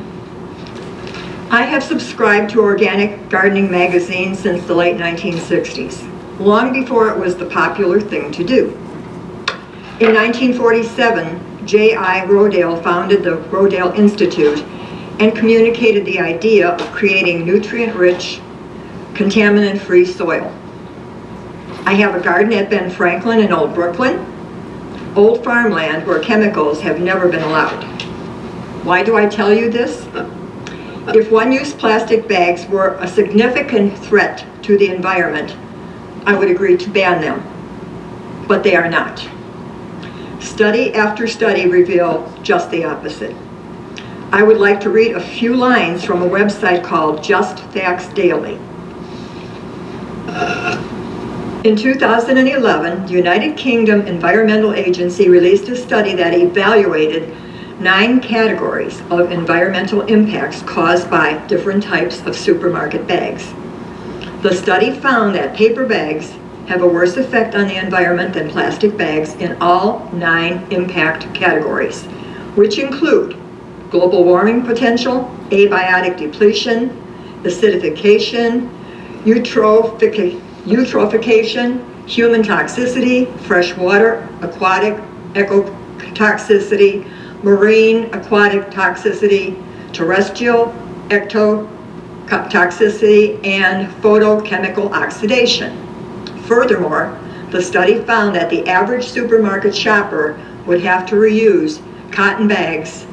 I have subscribed to Organic Gardening magazine since the late 1960s, long before it was the popular thing to do. In 1947, J.I. Rodale founded the Rodale Institute and communicated the idea of creating nutrient-rich, contaminant-free soil. I have a garden at Ben Franklin in Old Brooklyn, old farmland where chemicals have never been allowed. Why do I tell you this? If one-use plastic bags were a significant threat to the environment, I would agree to ban them, but they are not. Study after study reveal just the opposite. I would like to read a few lines from a website called Just Facts Daily. In 2011, the United Kingdom Environmental Agency released a study that evaluated 9 categories of environmental impacts caused by different types of supermarket bags. The study found that paper bags have a worse effect on the environment than plastic bags in all 9 impact categories, which include global warming potential, abiotic depletion, acidification, eutrophication, human toxicity, freshwater, aquatic ecotoxicity, marine aquatic toxicity, terrestrial ectotoxicity, and photochemical oxidation. Furthermore, the study found that the average supermarket shopper would have to reuse cotton bags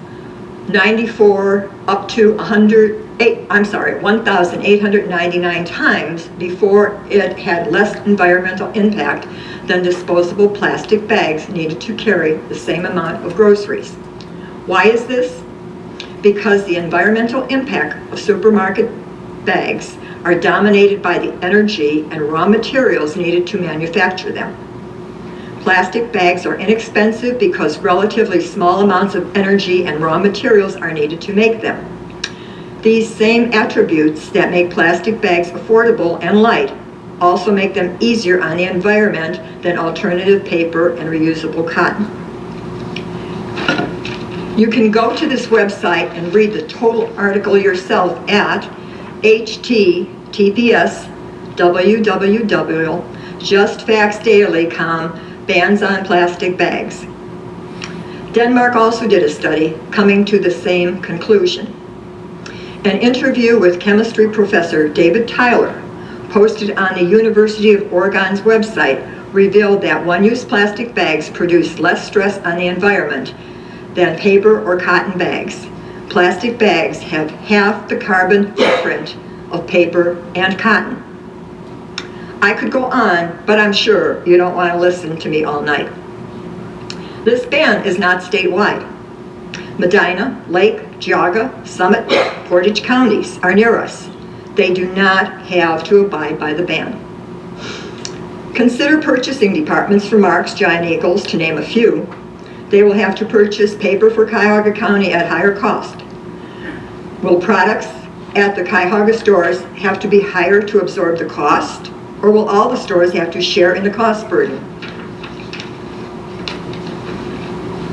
94 up to 1,899 times before it had less environmental impact than disposable plastic bags needed to carry the same amount of groceries. Why is this? Because the environmental impact of supermarket bags are dominated by the energy and raw materials needed to manufacture them. Plastic bags are inexpensive because relatively small amounts of energy and raw materials are needed to make them. These same attributes that make plastic bags affordable and light also make them easier on the environment than alternative paper and reusable cotton. You can go to this website and read the total article yourself at https://www.justfactsdaily.com bans on plastic bags. Denmark also did a study coming to the same conclusion. An interview with chemistry professor David Tyler, posted on the University of Oregon's website, revealed that one-use plastic bags produce less stress on the environment than paper or cotton bags. Plastic bags have half the carbon footprint of paper and cotton. I could go on, but I'm sure you don't want to listen to me all night. This ban is not statewide. Medina, Lake, Geauga, Summit, Portage counties are near us. They do not have to abide by the ban. Consider purchasing departments for Mark's, Giant Eagles, to name a few. They will have to purchase paper for Cuyahoga County at higher cost. Will products at the Cuyahoga stores have to be higher to absorb the cost, or will all the stores have to share in the cost burden?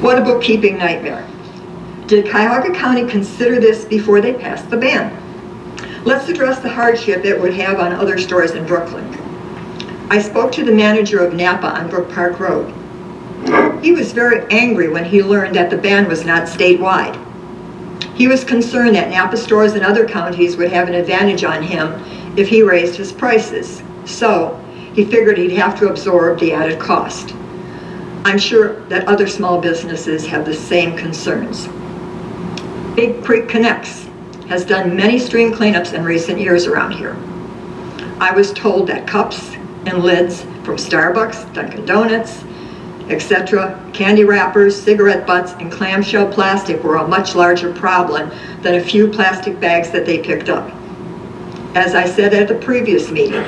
What a bookkeeping nightmare. Did Cuyahoga County consider this before they passed the ban? Let's address the hardship it would have on other stores in Brooklyn. I spoke to the manager of Napa on Brook Park Road. He was very angry when he learned that the ban was not statewide. He was concerned that Napa stores in other counties would have an advantage on him if he raised his prices. So he figured he'd have to absorb the added cost. I'm sure that other small businesses have the same concerns. Big Creek Connects has done many stream cleanups in recent years around here. I was told that cups and lids from Starbucks, Dunkin' Donuts, etc., candy wrappers, cigarette butts, and clamshell plastic were a much larger problem than a few plastic bags that they picked up. As I said at the previous meeting,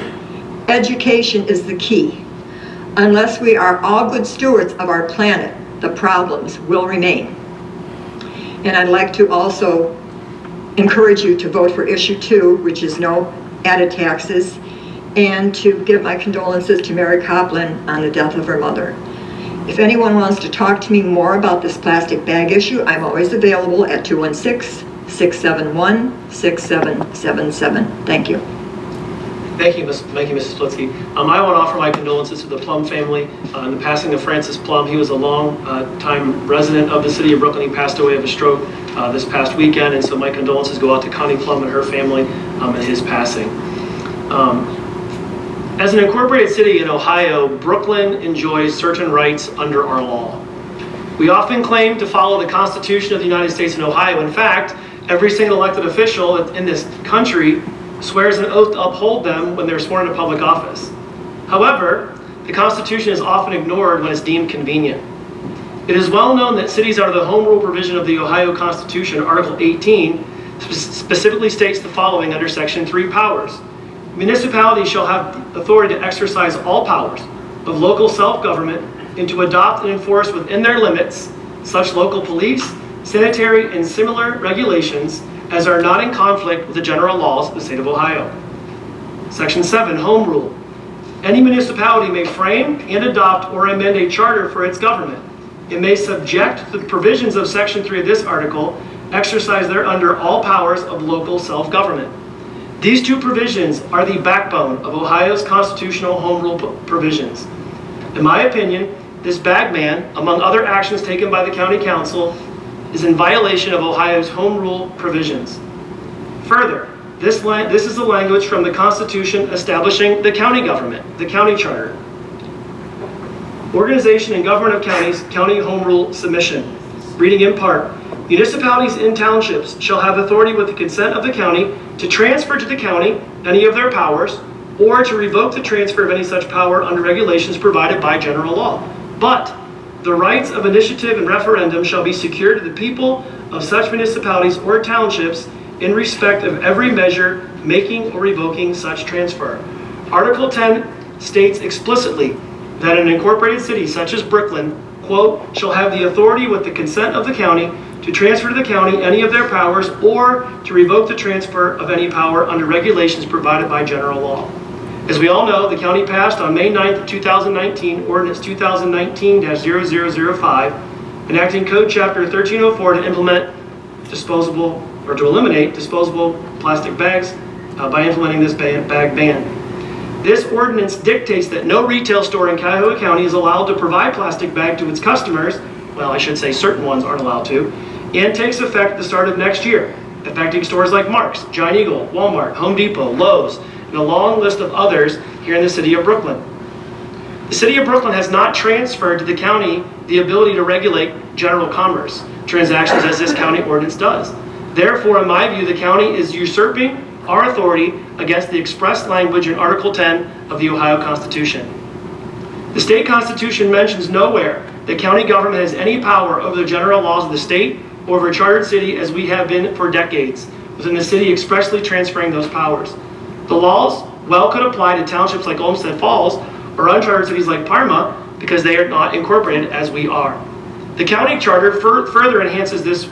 education is the key. Unless we are all good stewards of our planet, the problems will remain. And I'd like to also encourage you to vote for issue 2, which is no added taxes, and to give my condolences to Mary Copland on the death of her mother. If anyone wants to talk to me more about this plastic bag issue, I'm always available at 216-671-6777. Thank you. Thank you, Mrs. Splitsky. I want to offer my condolences to the Plum family in the passing of Francis Plum. He was a long-time resident of the city of Brooklyn. He passed away of a stroke this past weekend, and so my condolences go out to Connie Plum and her family in his passing. As an incorporated city in Ohio, Brooklyn enjoys certain rights under our law. We often claim to follow the Constitution of the United States in Ohio. In fact, every single elected official in this country swears an oath to uphold them when they're sworn into public office. However, the Constitution is often ignored when it's deemed convenient. It is well known that cities under the Home Rule provision of the Ohio Constitution, Article 18, specifically states the following under Section 3 powers. Municipalities shall have authority to exercise all powers of local self-government and to adopt and enforce within their limits such local police, sanitary, and similar regulations as are not in conflict with the general laws of the state of Ohio. Section 7, Home Rule. Any municipality may frame and adopt or amend a charter for its government. It may subject to the provisions of Section 3 of this article, exercise thereunder all powers of local self-government. These two provisions are the backbone of Ohio's constitutional Home Rule provisions. In my opinion, this bag ban, among other actions taken by the County Council, is in violation of Ohio's Home Rule provisions. Further, this is the language from the Constitution establishing the county government, the county charter. Organization and government of counties, county home rule submission. Reading in part, municipalities and townships shall have authority with the consent of the county to transfer to the county any of their powers or to revoke the transfer of any such power under regulations provided by general law. But the rights of initiative and referendum shall be secured to the people of such municipalities or townships in respect of every measure making or revoking such transfer. Article 10 states explicitly that an incorporated city such as Brooklyn, quote, shall have the authority with the consent of the county to transfer to the county any of their powers or to revoke the transfer of any power under regulations provided by general law. As we all know, the county passed on May 9th, 2019, Ordinance 2019-0005, enacting Code Chapter 1304 to implement disposable, or to eliminate disposable plastic bags by implementing this bag ban. This ordinance dictates that no retail store in Cuyahoga County is allowed to provide plastic bag to its customers, well, I should say certain ones aren't allowed to, and takes effect at the start of next year, affecting stores like Mark's, Giant Eagle, Walmart, Home Depot, Lowe's, and a long list of others here in the city of Brooklyn. The city of Brooklyn has not transferred to the county the ability to regulate general commerce transactions as this county ordinance does. Therefore, in my view, the county is usurping our authority against the express language in Article 10 of the Ohio Constitution. The state constitution mentions nowhere that county government has any power over the general laws of the state or over a chartered city as we have been for decades, within the city expressly transferring those powers. The laws well could apply to townships like Olmsted Falls or unchartered cities like Parma because they are not incorporated as we are. The county charter further enhances this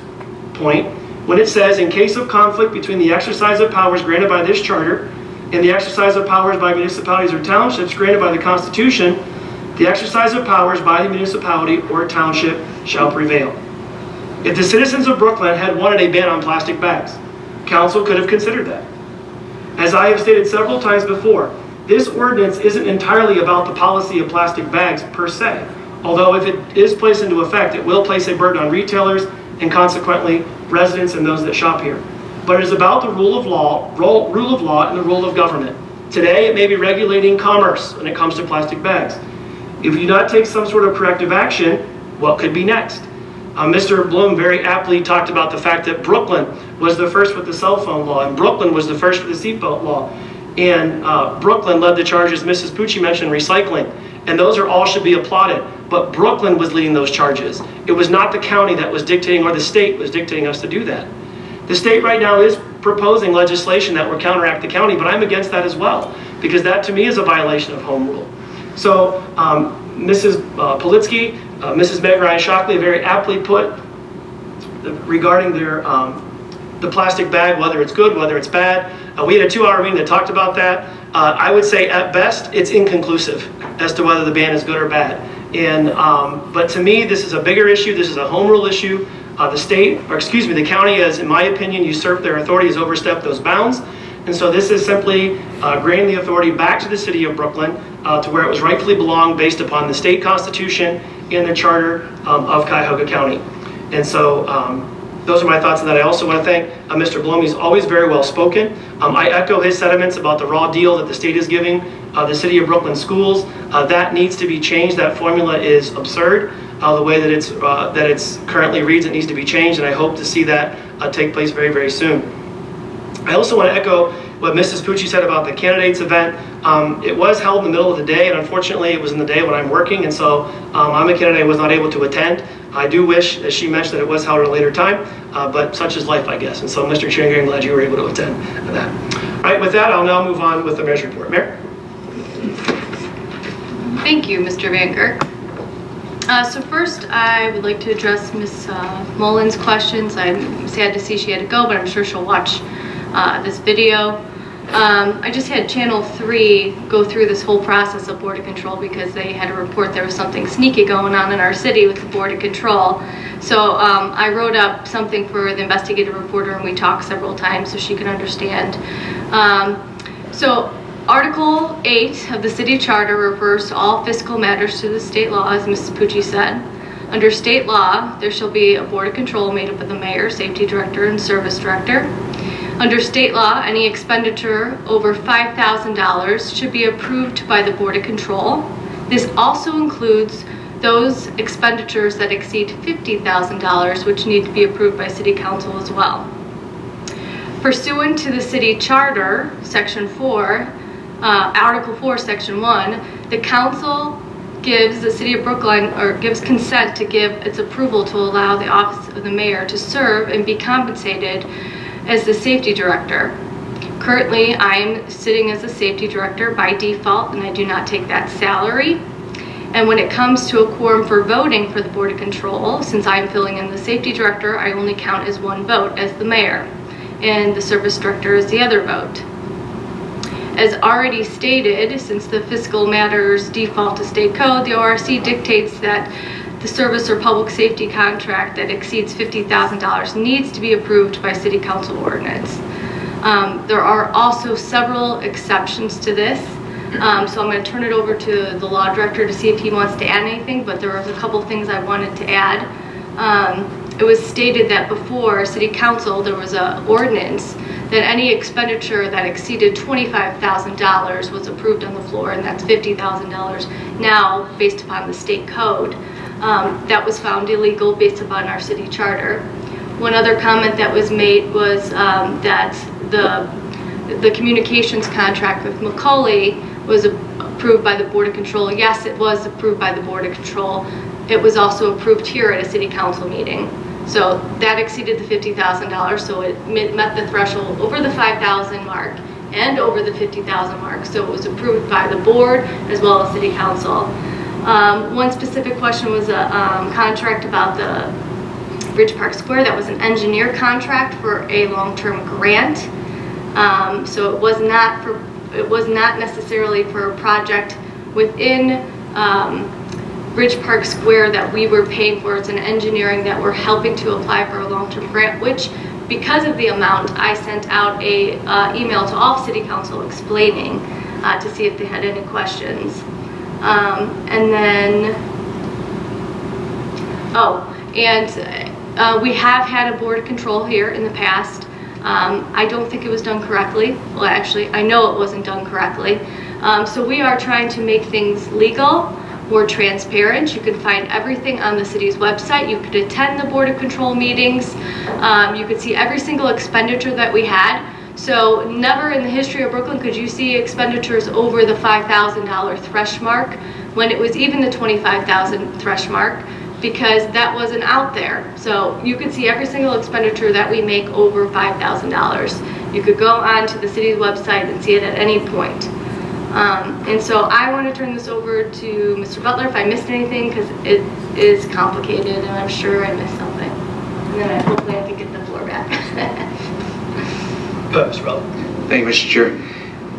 point when it says, in case of conflict between the exercise of powers granted by this charter and the exercise of powers by municipalities or townships granted by the Constitution, the exercise of powers by the municipality or township shall prevail. If the citizens of Brooklyn had wanted a ban on plastic bags, council could have considered that. As I have stated several times before, this ordinance isn't entirely about the policy of plastic bags per se, Although if it is placed into effect, it will place a burden on retailers and consequently residents and those that shop here. But it is about the rule of law and the rule of government. Today, it may be regulating commerce when it comes to plastic bags. If you do not take some sort of corrective action, what could be next? Mr. Bloom very aptly talked about the fact that Brooklyn was the first with the cell phone law, and Brooklyn was the first with the seatbelt law. And Brooklyn led the charge, as Mrs. Pucci mentioned, recycling. And those all should be applauded. But Brooklyn was leading those charges. It was not the county that was dictating, or the state was dictating us to do that. The state right now is proposing legislation that will counteract the county, but I'm against that as well, because that to me is a violation of home rule. So Mrs. Politsky, Mrs. Meg Ryan Shockley very aptly put regarding their the plastic bag, whether it's good, whether it's bad. We had a 2-hour meeting that talked about that. I would say at best it's inconclusive as to whether the ban is good or bad. And but to me, this is a bigger issue. This is a home rule issue. The county has, in my opinion, usurped their authority, has overstepped those bounds. And so this is simply granting the authority back to the city of Brooklyn to where it was rightfully belonged based upon the state constitution and the charter of Cuyahoga County. And so those are my thoughts on that. I also want to thank Mr. Blum. He's always very well spoken. I echo his sentiments about the raw deal that the state is giving the city of Brooklyn schools. That needs to be changed. That formula is absurd. The way that it's currently reads, it needs to be changed, and I hope to see that take place very, very soon. I also want to echo what Mrs. Pucci said about the candidates event. It was held in the middle of the day, and unfortunately it was in the day when I'm working, and so I'm a candidate, I was not able to attend. I do wish, as she mentioned, that it was held at a later time, but such is life, I guess. And so, Mr. Chair, I'm glad you were able to attend that. All right, with that, I'll now move on with the mayor's report. Mayor? Thank you, Mr. Van Kirk. So first, I would like to address Ms. Mullins' questions. I'm sad to see she had to go, but I'm sure she'll watch this video. I just had Channel 3 go through this whole process of Board of Control because they had a report there was something sneaky going on in our city with the Board of Control. So I wrote up something for the investigative reporter, and we talked several times so she could understand. So Article 8 of the city charter refers to all fiscal matters to the state law, as Mrs. Pucci said. Under state law, there shall be a Board of Control made up of the mayor, safety director, and service director. Under state law, any expenditure over $5,000 should be approved by the Board of Control. This also includes those expenditures that exceed $50,000, which need to be approved by City Council as well. Pursuant to the city charter, Section 4, Article 4, Section 1, the council gives the city of Brooklyn, or gives consent to give its approval to allow the office of the mayor to serve and be compensated as the safety director. Currently, I'm sitting as a safety director by default, and I do not take that salary. And when it comes to a quorum for voting for the Board of Control, since I'm filling in the safety director, I only count as one vote as the mayor, and the service director is the other vote. As already stated, since the fiscal matters default to state code, the ORC dictates that the service or public safety contract that exceeds $50,000 needs to be approved by City Council ordinance. There are also several exceptions to this, so I'm going to turn it over to the law director to see if he wants to add anything, but there was a couple things I wanted to add. It was stated that before City Council there was an ordinance that any expenditure that exceeded $25,000 was approved on the floor, and that's $50,000 now based upon the state code. That was found illegal based upon our city charter. One other comment that was made was that the communications contract with Macaulay was approved by the Board of Control. Yes, it was approved by the Board of Control. It was also approved here at a city council meeting. So that exceeded the $50,000, so it met the threshold over the $5,000 mark and over the $50,000 mark. So it was approved by the board as well as city council. One specific question was a contract about the Ridge Park Square. That was an engineer contract for a long-term grant. So it was not necessarily for a project within Ridge Park Square that we were paying for. It's an engineering that we're helping to apply for a long-term grant, which because of the amount, I sent out a email to all city council explaining to see if they had any questions. And then Oh, and we have had a board control here in the past. I don't think it was done correctly. Well, actually, I know it wasn't done correctly. So we are trying to make things legal, more transparent. You can find everything on the city's website. You could attend the Board of Control meetings. You could see every single expenditure that we had. So never in the history of Brooklyn could you see expenditures over the $5,000 thresh mark when it was even the $25,000 thresh mark, because that wasn't out there. So you could see every single expenditure that we make over $5,000. You could go onto the city's website and see it at any point. And so I want to turn this over to Mr. Butler if I missed anything, because it is complicated and I'm sure I missed something. And then hopefully I can get the floor back. Go ahead, Mr. Butler. Thank you, Mr. Chair.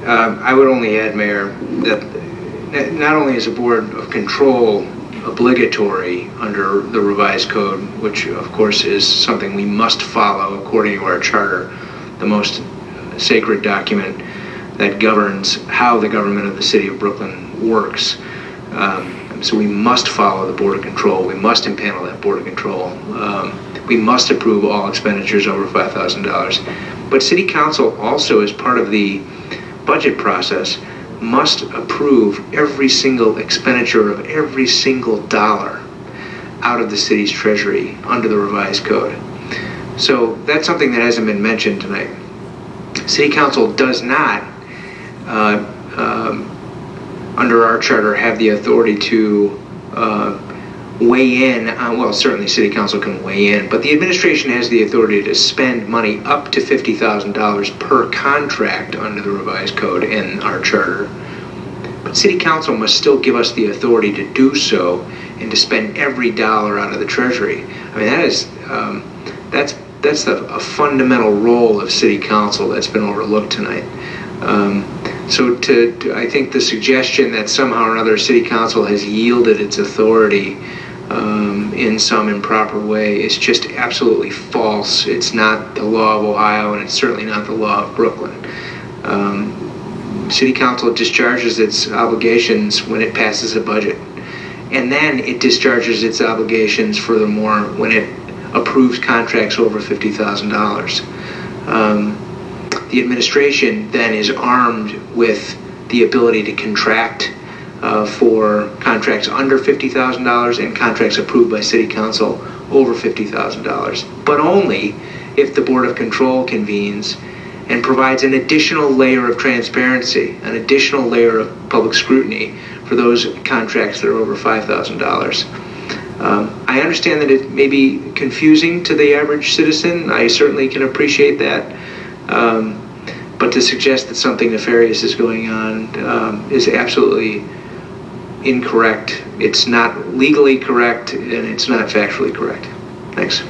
I would only add, Mayor, that not only is a Board of Control obligatory under the revised code, which of course is something we must follow according to our charter, the most sacred document that governs how the government of the city of Brooklyn works. So we must follow the Board of Control. We must impanel that Board of Control. We must approve all expenditures over $5,000. But City Council also, as part of the budget process, must approve every single expenditure of every single dollar out of the city's treasury under the revised code. So that's something that hasn't been mentioned tonight. City Council does not, under our charter, have the authority to weigh in on, well, certainly City Council can weigh in, but the administration has the authority to spend money up to $50,000 per contract under the revised code in our charter. But City Council must still give us the authority to do so and to spend every dollar out of the treasury. I mean, that is, that's a fundamental role of City Council that's been overlooked tonight. So I think the suggestion that somehow or another City Council has yielded its authority in some improper way is just absolutely false. It's not the law of Ohio, and it's certainly not the law of Brooklyn. City Council discharges its obligations when it passes a budget, and then it discharges its obligations furthermore when it approves contracts over $50,000. The administration then is armed with the ability to contract for contracts under $50,000 and contracts approved by City Council over $50,000, but only if the Board of Control convenes and provides an additional layer of transparency, an additional layer of public scrutiny for those contracts that are over $5,000. I understand that it may be confusing to the average citizen. I certainly can appreciate that. But to suggest that something nefarious is going on is absolutely incorrect. It's not legally correct, and it's not factually correct. Thanks.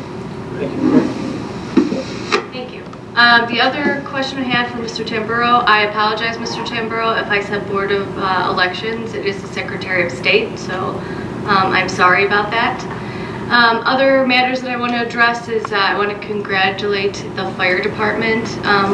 Thank you. The other question I had for Mr. Tamburo, I apologize, Mr. Tamburo, if I said Board of Elections. It is the Secretary of State, so I'm sorry about that. Other matters that I want to address is I want to congratulate the fire department.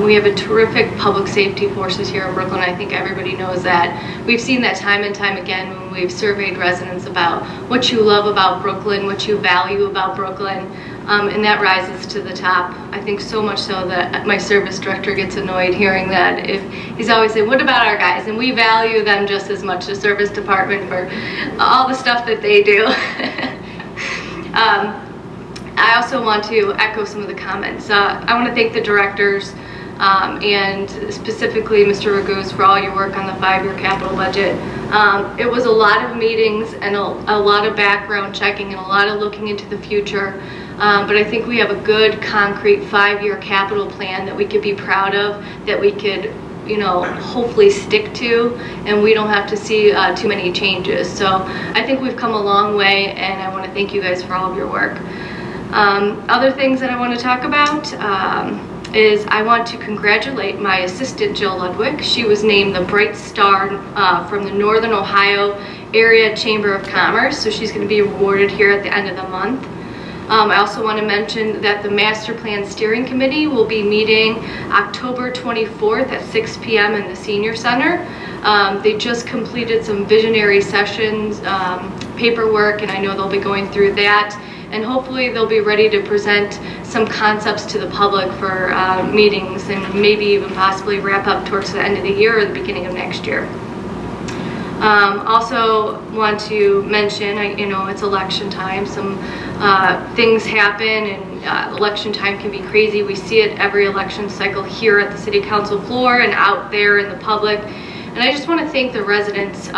We have a terrific public safety forces here in Brooklyn. I think everybody knows that. We've seen that time and time again when we've surveyed residents about what you love about Brooklyn, what you value about Brooklyn, and that rises to the top. I think so much so that my service director gets annoyed hearing that. If he's always saying, what about our guys? And we value them just as much, the service department, for all the stuff that they do. I also want to echo some of the comments. I want to thank the directors and specifically Mr. Raguse for all your work on the 5-year capital budget. It was a lot of meetings and a lot of background checking and a lot of looking into the future. But I think we have a good, concrete 5-year capital plan that we could be proud of, that we could, you know, hopefully stick to, and we don't have to see too many changes. So I think we've come a long way, and I want to thank you guys for all of your work. Other things that I want to talk about is I want to congratulate my assistant, Jill Ludwig. She was named the Bright Star from the Northern Ohio Area Chamber of Commerce, so she's going to be awarded here at the end of the month. I also want to mention that the Master Plan Steering Committee will be meeting October 24th at 6 p.m. in the Senior Center. They just completed some visionary sessions, paperwork, and I know they'll be going through that. and hopefully they'll be ready to present some concepts to the public for meetings, and maybe even possibly wrap up towards the end of the year or the beginning of next year. Also want to mention, it's election time. Some things happen, and election time can be crazy. We see it every election cycle here at the City Council floor and out there in the public. And I just want to thank the residents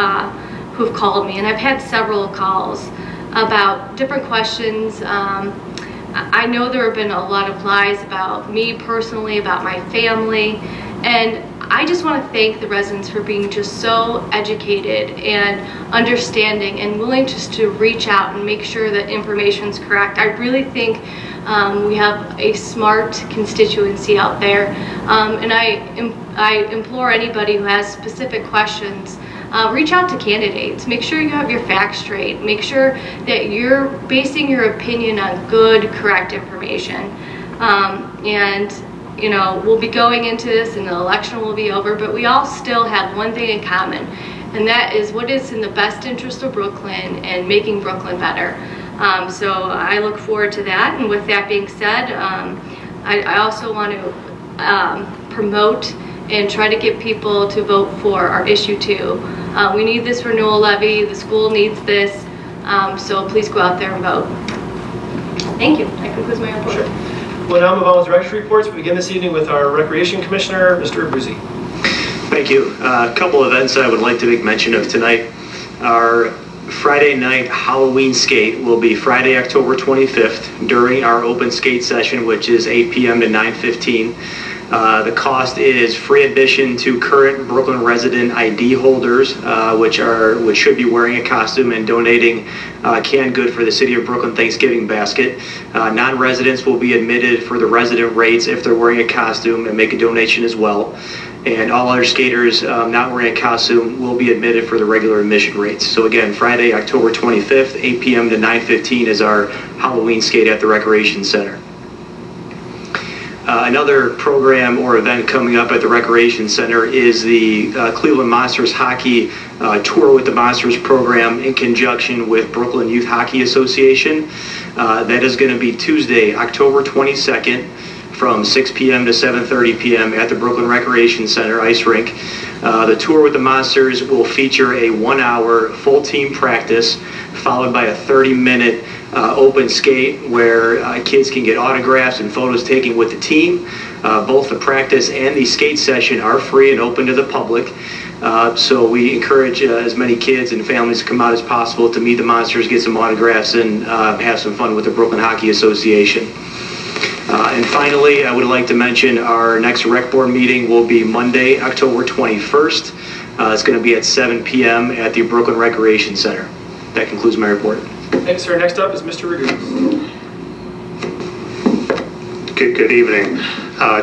who've called me, and I've had several calls about different questions. I know there have been a lot of lies about me personally, about my family, and I just want to thank the residents for being just so educated and understanding and willing just to reach out and make sure that information's correct. I really think we have a smart constituency out there, and I implore anybody who has specific questions, reach out to candidates. Make sure you have your facts straight. Make sure that you're basing your opinion on good, correct information. We'll be going into this and the election will be over, but we all still have one thing in common, and that is what is in the best interest of Brooklyn and making Brooklyn better. So I look forward to that. And with that being said, I also want to promote and try to get people to vote for our issue 2. We need this renewal levy. The school needs this. So please go out there and vote. Thank you. That concludes my report. Sure. We'll now move on with director reports. We begin this evening with our Recreation Commissioner, Mr. Abruzzi. Thank you. A couple events I would like to make mention of tonight. Our Friday night Halloween skate will be Friday, October 25th during our open skate session, which is 8 p.m. to 9:15. The cost is free admission to current Brooklyn resident ID holders, which should be wearing a costume and donating canned good for the City of Brooklyn Thanksgiving basket. Non-residents will be admitted for the resident rates if they're wearing a costume and make a donation as well. And all other skaters not wearing a costume will be admitted for the regular admission rates. So again, Friday, October 25th, 8 p.m. to 9:15 is our Halloween skate at the Recreation Center. Another program or event coming up at the Recreation Center is the Cleveland Monsters Hockey Tour with the Monsters program in conjunction with Brooklyn Youth Hockey Association. That is going to be Tuesday, October 22nd from 6 p.m. to 7:30 p.m. at the Brooklyn Recreation Center ice rink. The Tour with the Monsters will feature a 1-hour full team practice followed by a 30-minute open skate where kids can get autographs and photos taken with the team. Both the practice and the skate session are free and open to the public. So we encourage as many kids and families to come out as possible to meet the Monsters, get some autographs, and have some fun with the Brooklyn Hockey Association. And finally, I would like to mention our next rec board meeting will be Monday, October 21st. It's going to be at 7 p.m. at the Brooklyn Recreation Center. That concludes my report. Thanks, sir. Next up is Mr. Raguse. Good evening.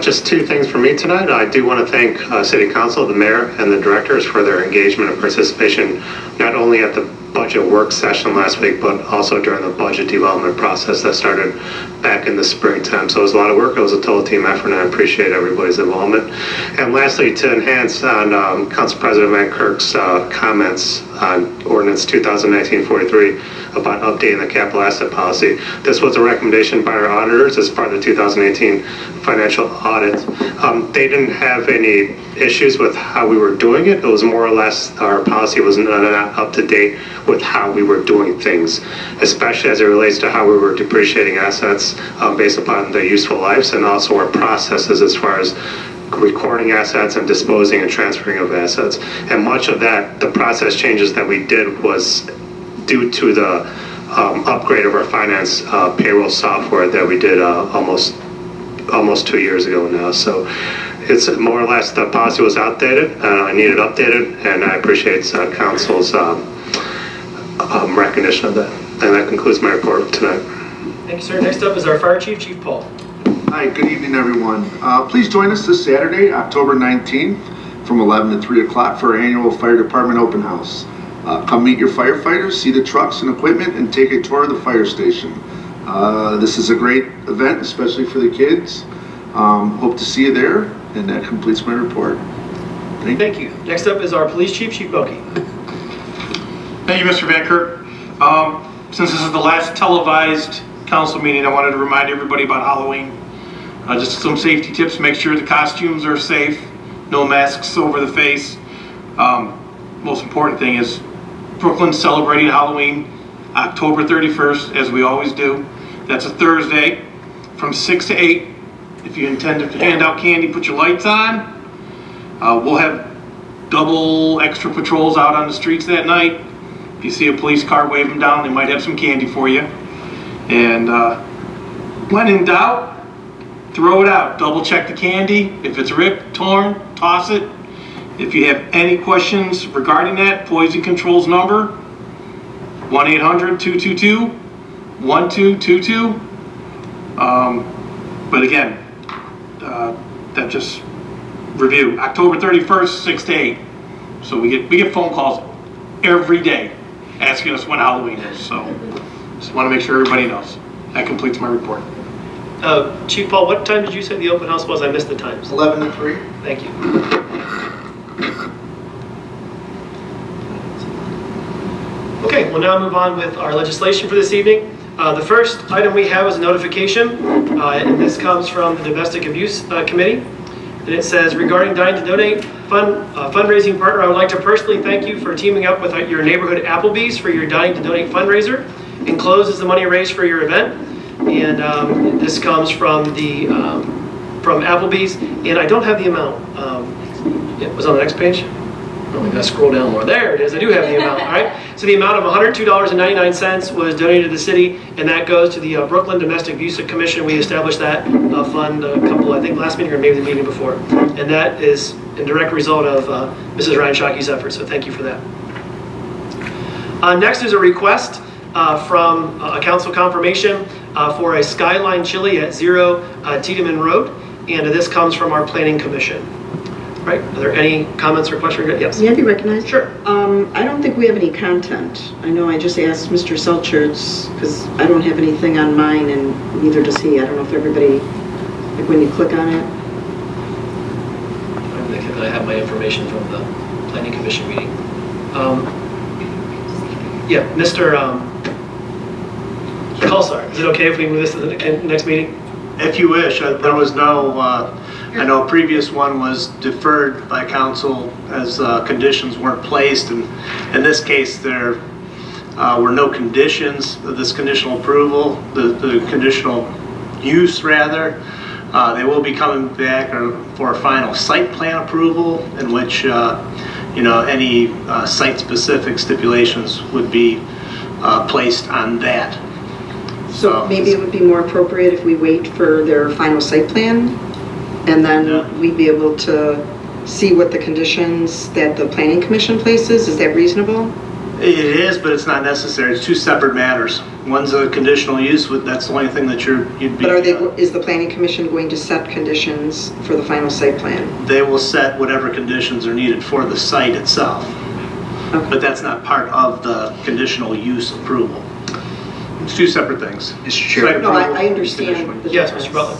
Just two things for me tonight. I do want to thank City Council, the mayor, and the directors for their engagement and participation, not only at the budget work session last week, but also during the budget development process that started back in the springtime. So it was a lot of work. It was a total team effort, and I appreciate everybody's involvement. And lastly, to enhance on Council President Van Kirk's comments on Ordinance 2019-43 about updating the capital asset policy. This was a recommendation by our auditors as part of the 2018 financial audit. They didn't have any issues with how we were doing it. It was more or less our policy was not up to date with how we were doing things, especially as it relates to how we were depreciating assets based upon their useful lives, and also our processes as far as recording assets and disposing and transferring of assets. And much of that, the process changes that we did was due to the upgrade of our finance payroll software that we did almost 2 years ago now. So it's more or less the policy was outdated and I needed updated, and I appreciate Council's recognition of that. And that concludes my report tonight. Thank you, sir. Next up is our Fire Chief, Chief Paul. Hi, good evening, everyone. Please join us this Saturday, October 19th, from 11 to 3 o'clock for our annual Fire Department Open House. Come meet your firefighters, see the trucks and equipment, and take a tour of the fire station. This is a great event, especially for the kids. Hope to see you there, and that completes my report. Thank you. Next up is our Police Chief, Chief Boki. Thank you, Mr. Van Kirk. Since this is the last televised council meeting, I wanted to remind everybody about Halloween. Just some safety tips, make sure the costumes are safe, no masks over the face. Most important thing is Brooklyn's celebrating Halloween October 31st, as we always do. That's a Thursday from 6 to 8. If you intend to hand out candy, put your lights on. We'll have double extra patrols out on the streets that night. If you see a police car, wave them down. They might have some candy for you. And when in doubt, throw it out. Double check the candy. If it's ripped, torn, toss it. If you have any questions regarding that, Poison Control's number, 1-800-222-1222. But again, that just review. October 31st, 6 to 8. So we get phone calls every day asking us when Halloween is. So just want to make sure everybody knows. That completes my report. Chief Paul, what time did you say the open house was? I missed the times. 11 to 3. Thank you. Okay, we'll now move on with our legislation for this evening. The first item we have is a notification, and this comes from the Domestic Abuse Committee. And it says, regarding Dying to Donate fundraising partner, I would like to personally thank you for teaming up with your neighborhood Applebee's for your Dying to Donate fundraiser. Enclosed is the money raised for your event. And this comes from Applebee's, and I don't have the amount. It was on the next page. Oh, I gotta scroll down more. There it is. I do have the amount. All right. So the amount of $102.99 was donated to the city, and that goes to the Brooklyn Domestic Abuse Commission. We established that fund a couple, I think, last meeting or maybe the meeting before, and that is a direct result of Mrs. Ryan Shockey's efforts. So thank you for that. Next is a request from a council confirmation for a Skyline Chili at 0 Tiedemann Road, and this comes from our Planning Commission. Right, are there any comments or questions? Yes. May I be recognized? Sure. I don't think we have any content. I know I just asked Mr. Selchertz because I don't have anything on mine and neither does he. I don't know if everybody, like when you click on it. I think I have my information from the Planning Commission meeting. Yeah, Mr. Kalsar, is it okay if we move this to the next meeting? If you wish. There was no, I know a previous one was deferred by council as conditions weren't placed, and in this case there were no conditions of this conditional approval, the conditional use rather. They will be coming back for a final site plan approval in which any site-specific stipulations would be placed on that. So maybe it would be more appropriate if we wait for their final site plan and then we'd be able to see what the conditions that the Planning Commission places. Is that reasonable? It is, but it's not necessary. It's two separate matters. One's a conditional use, that's the only thing that you'd be... But is the Planning Commission going to set conditions for the final site plan? They will set whatever conditions are needed for the site itself. Okay. But that's not part of the conditional use approval. It's two separate things. Mr. Chair. No, I understand. Yes, Mr. Butler.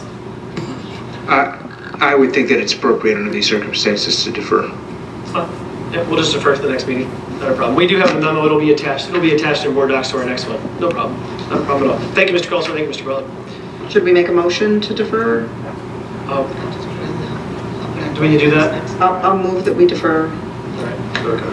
I would think that it's appropriate under these circumstances to defer. It's fine. Yeah, we'll just defer to the next meeting. Not a problem. We do have a memo. It'll be attached. It'll be attached in Board Docs to our next one. No problem. Not a problem at all. Thank you, Mr. Coulter. Thank you, Mr. Butler. Should we make a motion to defer? Do we need to do that? I'll move that we defer. All right. Okay.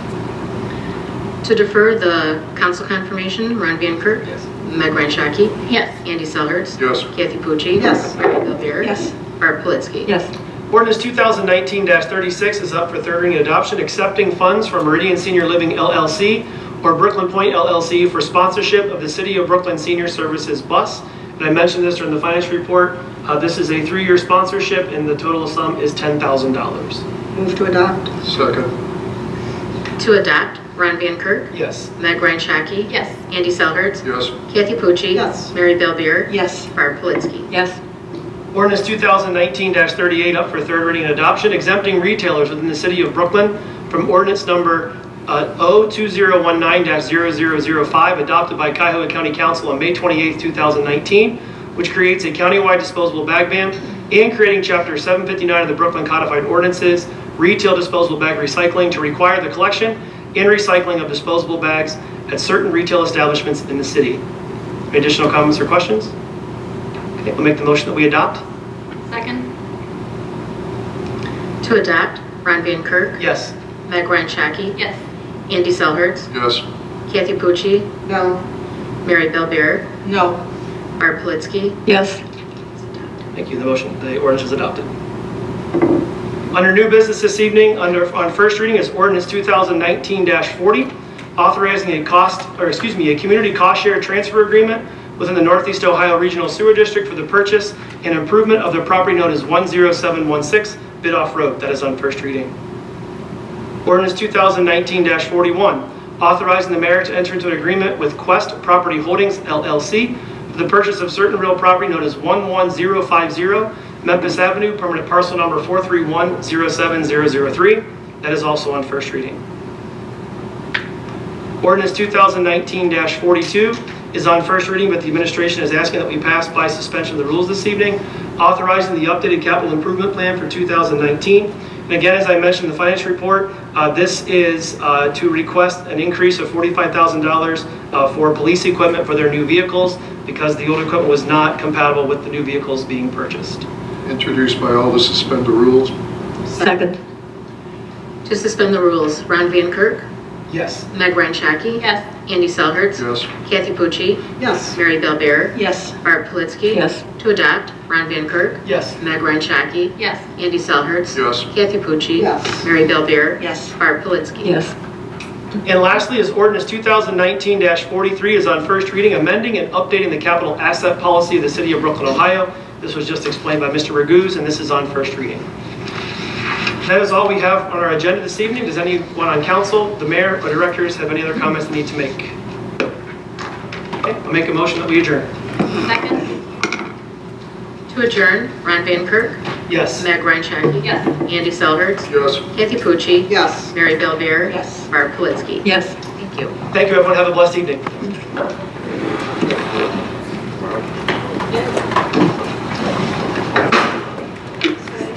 To defer the council confirmation, Ron Van Kirk. Yes. Meg Ryan Shockey. Yes. Andy Selhertz. Yes. Kathy Pucci. Yes. Mary Bellbeer. Yes. Barb Politzky. Yes. Ordinance 2019-36 is up for third reading and adoption, accepting funds from Meridian Senior Living LLC or Brooklyn Point LLC for sponsorship of the City of Brooklyn Senior Services bus. And I mentioned this during the finance report. This is a 3-year sponsorship and the total sum is $10,000. Move to adopt. Second. To adopt, Ron Van Kirk. Yes. Meg Ryan Shockey. Yes. Andy Selhertz. Yes. Kathy Pucci. Yes. Mary Bellbeer. Yes. Barb Politzky. Yes. Ordinance 2019-38 up for third reading and adoption, exempting retailers within the City of Brooklyn from ordinance number 02019-0005 adopted by Cuyahoga County Council on May 28, 2019, which creates a countywide disposable bag ban, and creating Chapter 759 of the Brooklyn Codified Ordinances, retail disposable bag recycling, to require the collection and recycling of disposable bags at certain retail establishments in the city. Any additional comments or questions? Okay, we'll make the motion that we adopt. Second? To adopt, Ron Van Kirk, Yes. Meg Ryan Shaki, Yes. Andy Selhertz, Yes. Kathy Pucci, No. Mary Bellbeer, No. Barb Politzky, Yes. Thank you. The ordinance is adopted. Under new business this evening, on first reading is ordinance 2019-40, authorizing a community cost share transfer agreement within the Northeast Ohio Regional Sewer District for the purchase and improvement of the property known as 10716 Bidoff Road. That is on first reading. Ordinance 2019-41, authorizing the mayor to enter into an agreement with Quest Property Holdings LLC for the purchase of certain real property known as 11050 Memphis Avenue, permanent parcel number 431-07003. That is also on first reading. Ordinance 2019-42 is on first reading, but the administration is asking that we pass by suspension of the rules this evening, authorizing the updated capital improvement plan for 2019. And again, as I mentioned in the finance report, this is to request an increase of $45,000 for police equipment for their new vehicles because the old equipment was not compatible with the new vehicles being purchased. Introduced by all to suspend the rules. Second? to suspend the rules, Ron Van Kirk, Yes. Meg Ryan Shaki, Yes. Andy Selhertz, Yes. Kathy Pucci, Yes. Mary Bellbeer, Yes. Barb Politzky. Yes. To adopt, Ron Van Kirk, Yes. Meg Ryan Shaki, Yes. Andy Selhertz, Yes. Kathy Pucci, Yes. Mary Bellbeer, Yes. Barb Politzky. Yes. And lastly is ordinance 2019-43 is on first reading, amending and updating the capital asset policy of the city of Brooklyn, Ohio. This was just explained by Mr. Raguse, and this is on first reading. That is all we have on our agenda this evening. Does anyone on council, the mayor, or directors have any other comments they need to make? Okay, I'll make a motion that we adjourn. Second? To adjourn, Ron Van Kirk, Yes. Meg Ryan Shaki, Yes. Andy Selhertz, Yes. Kathy Pucci, Yes. Mary Bellbeer, Yes. Barb Politzky. Yes. Thank you. Thank you, everyone. Have a blessed evening.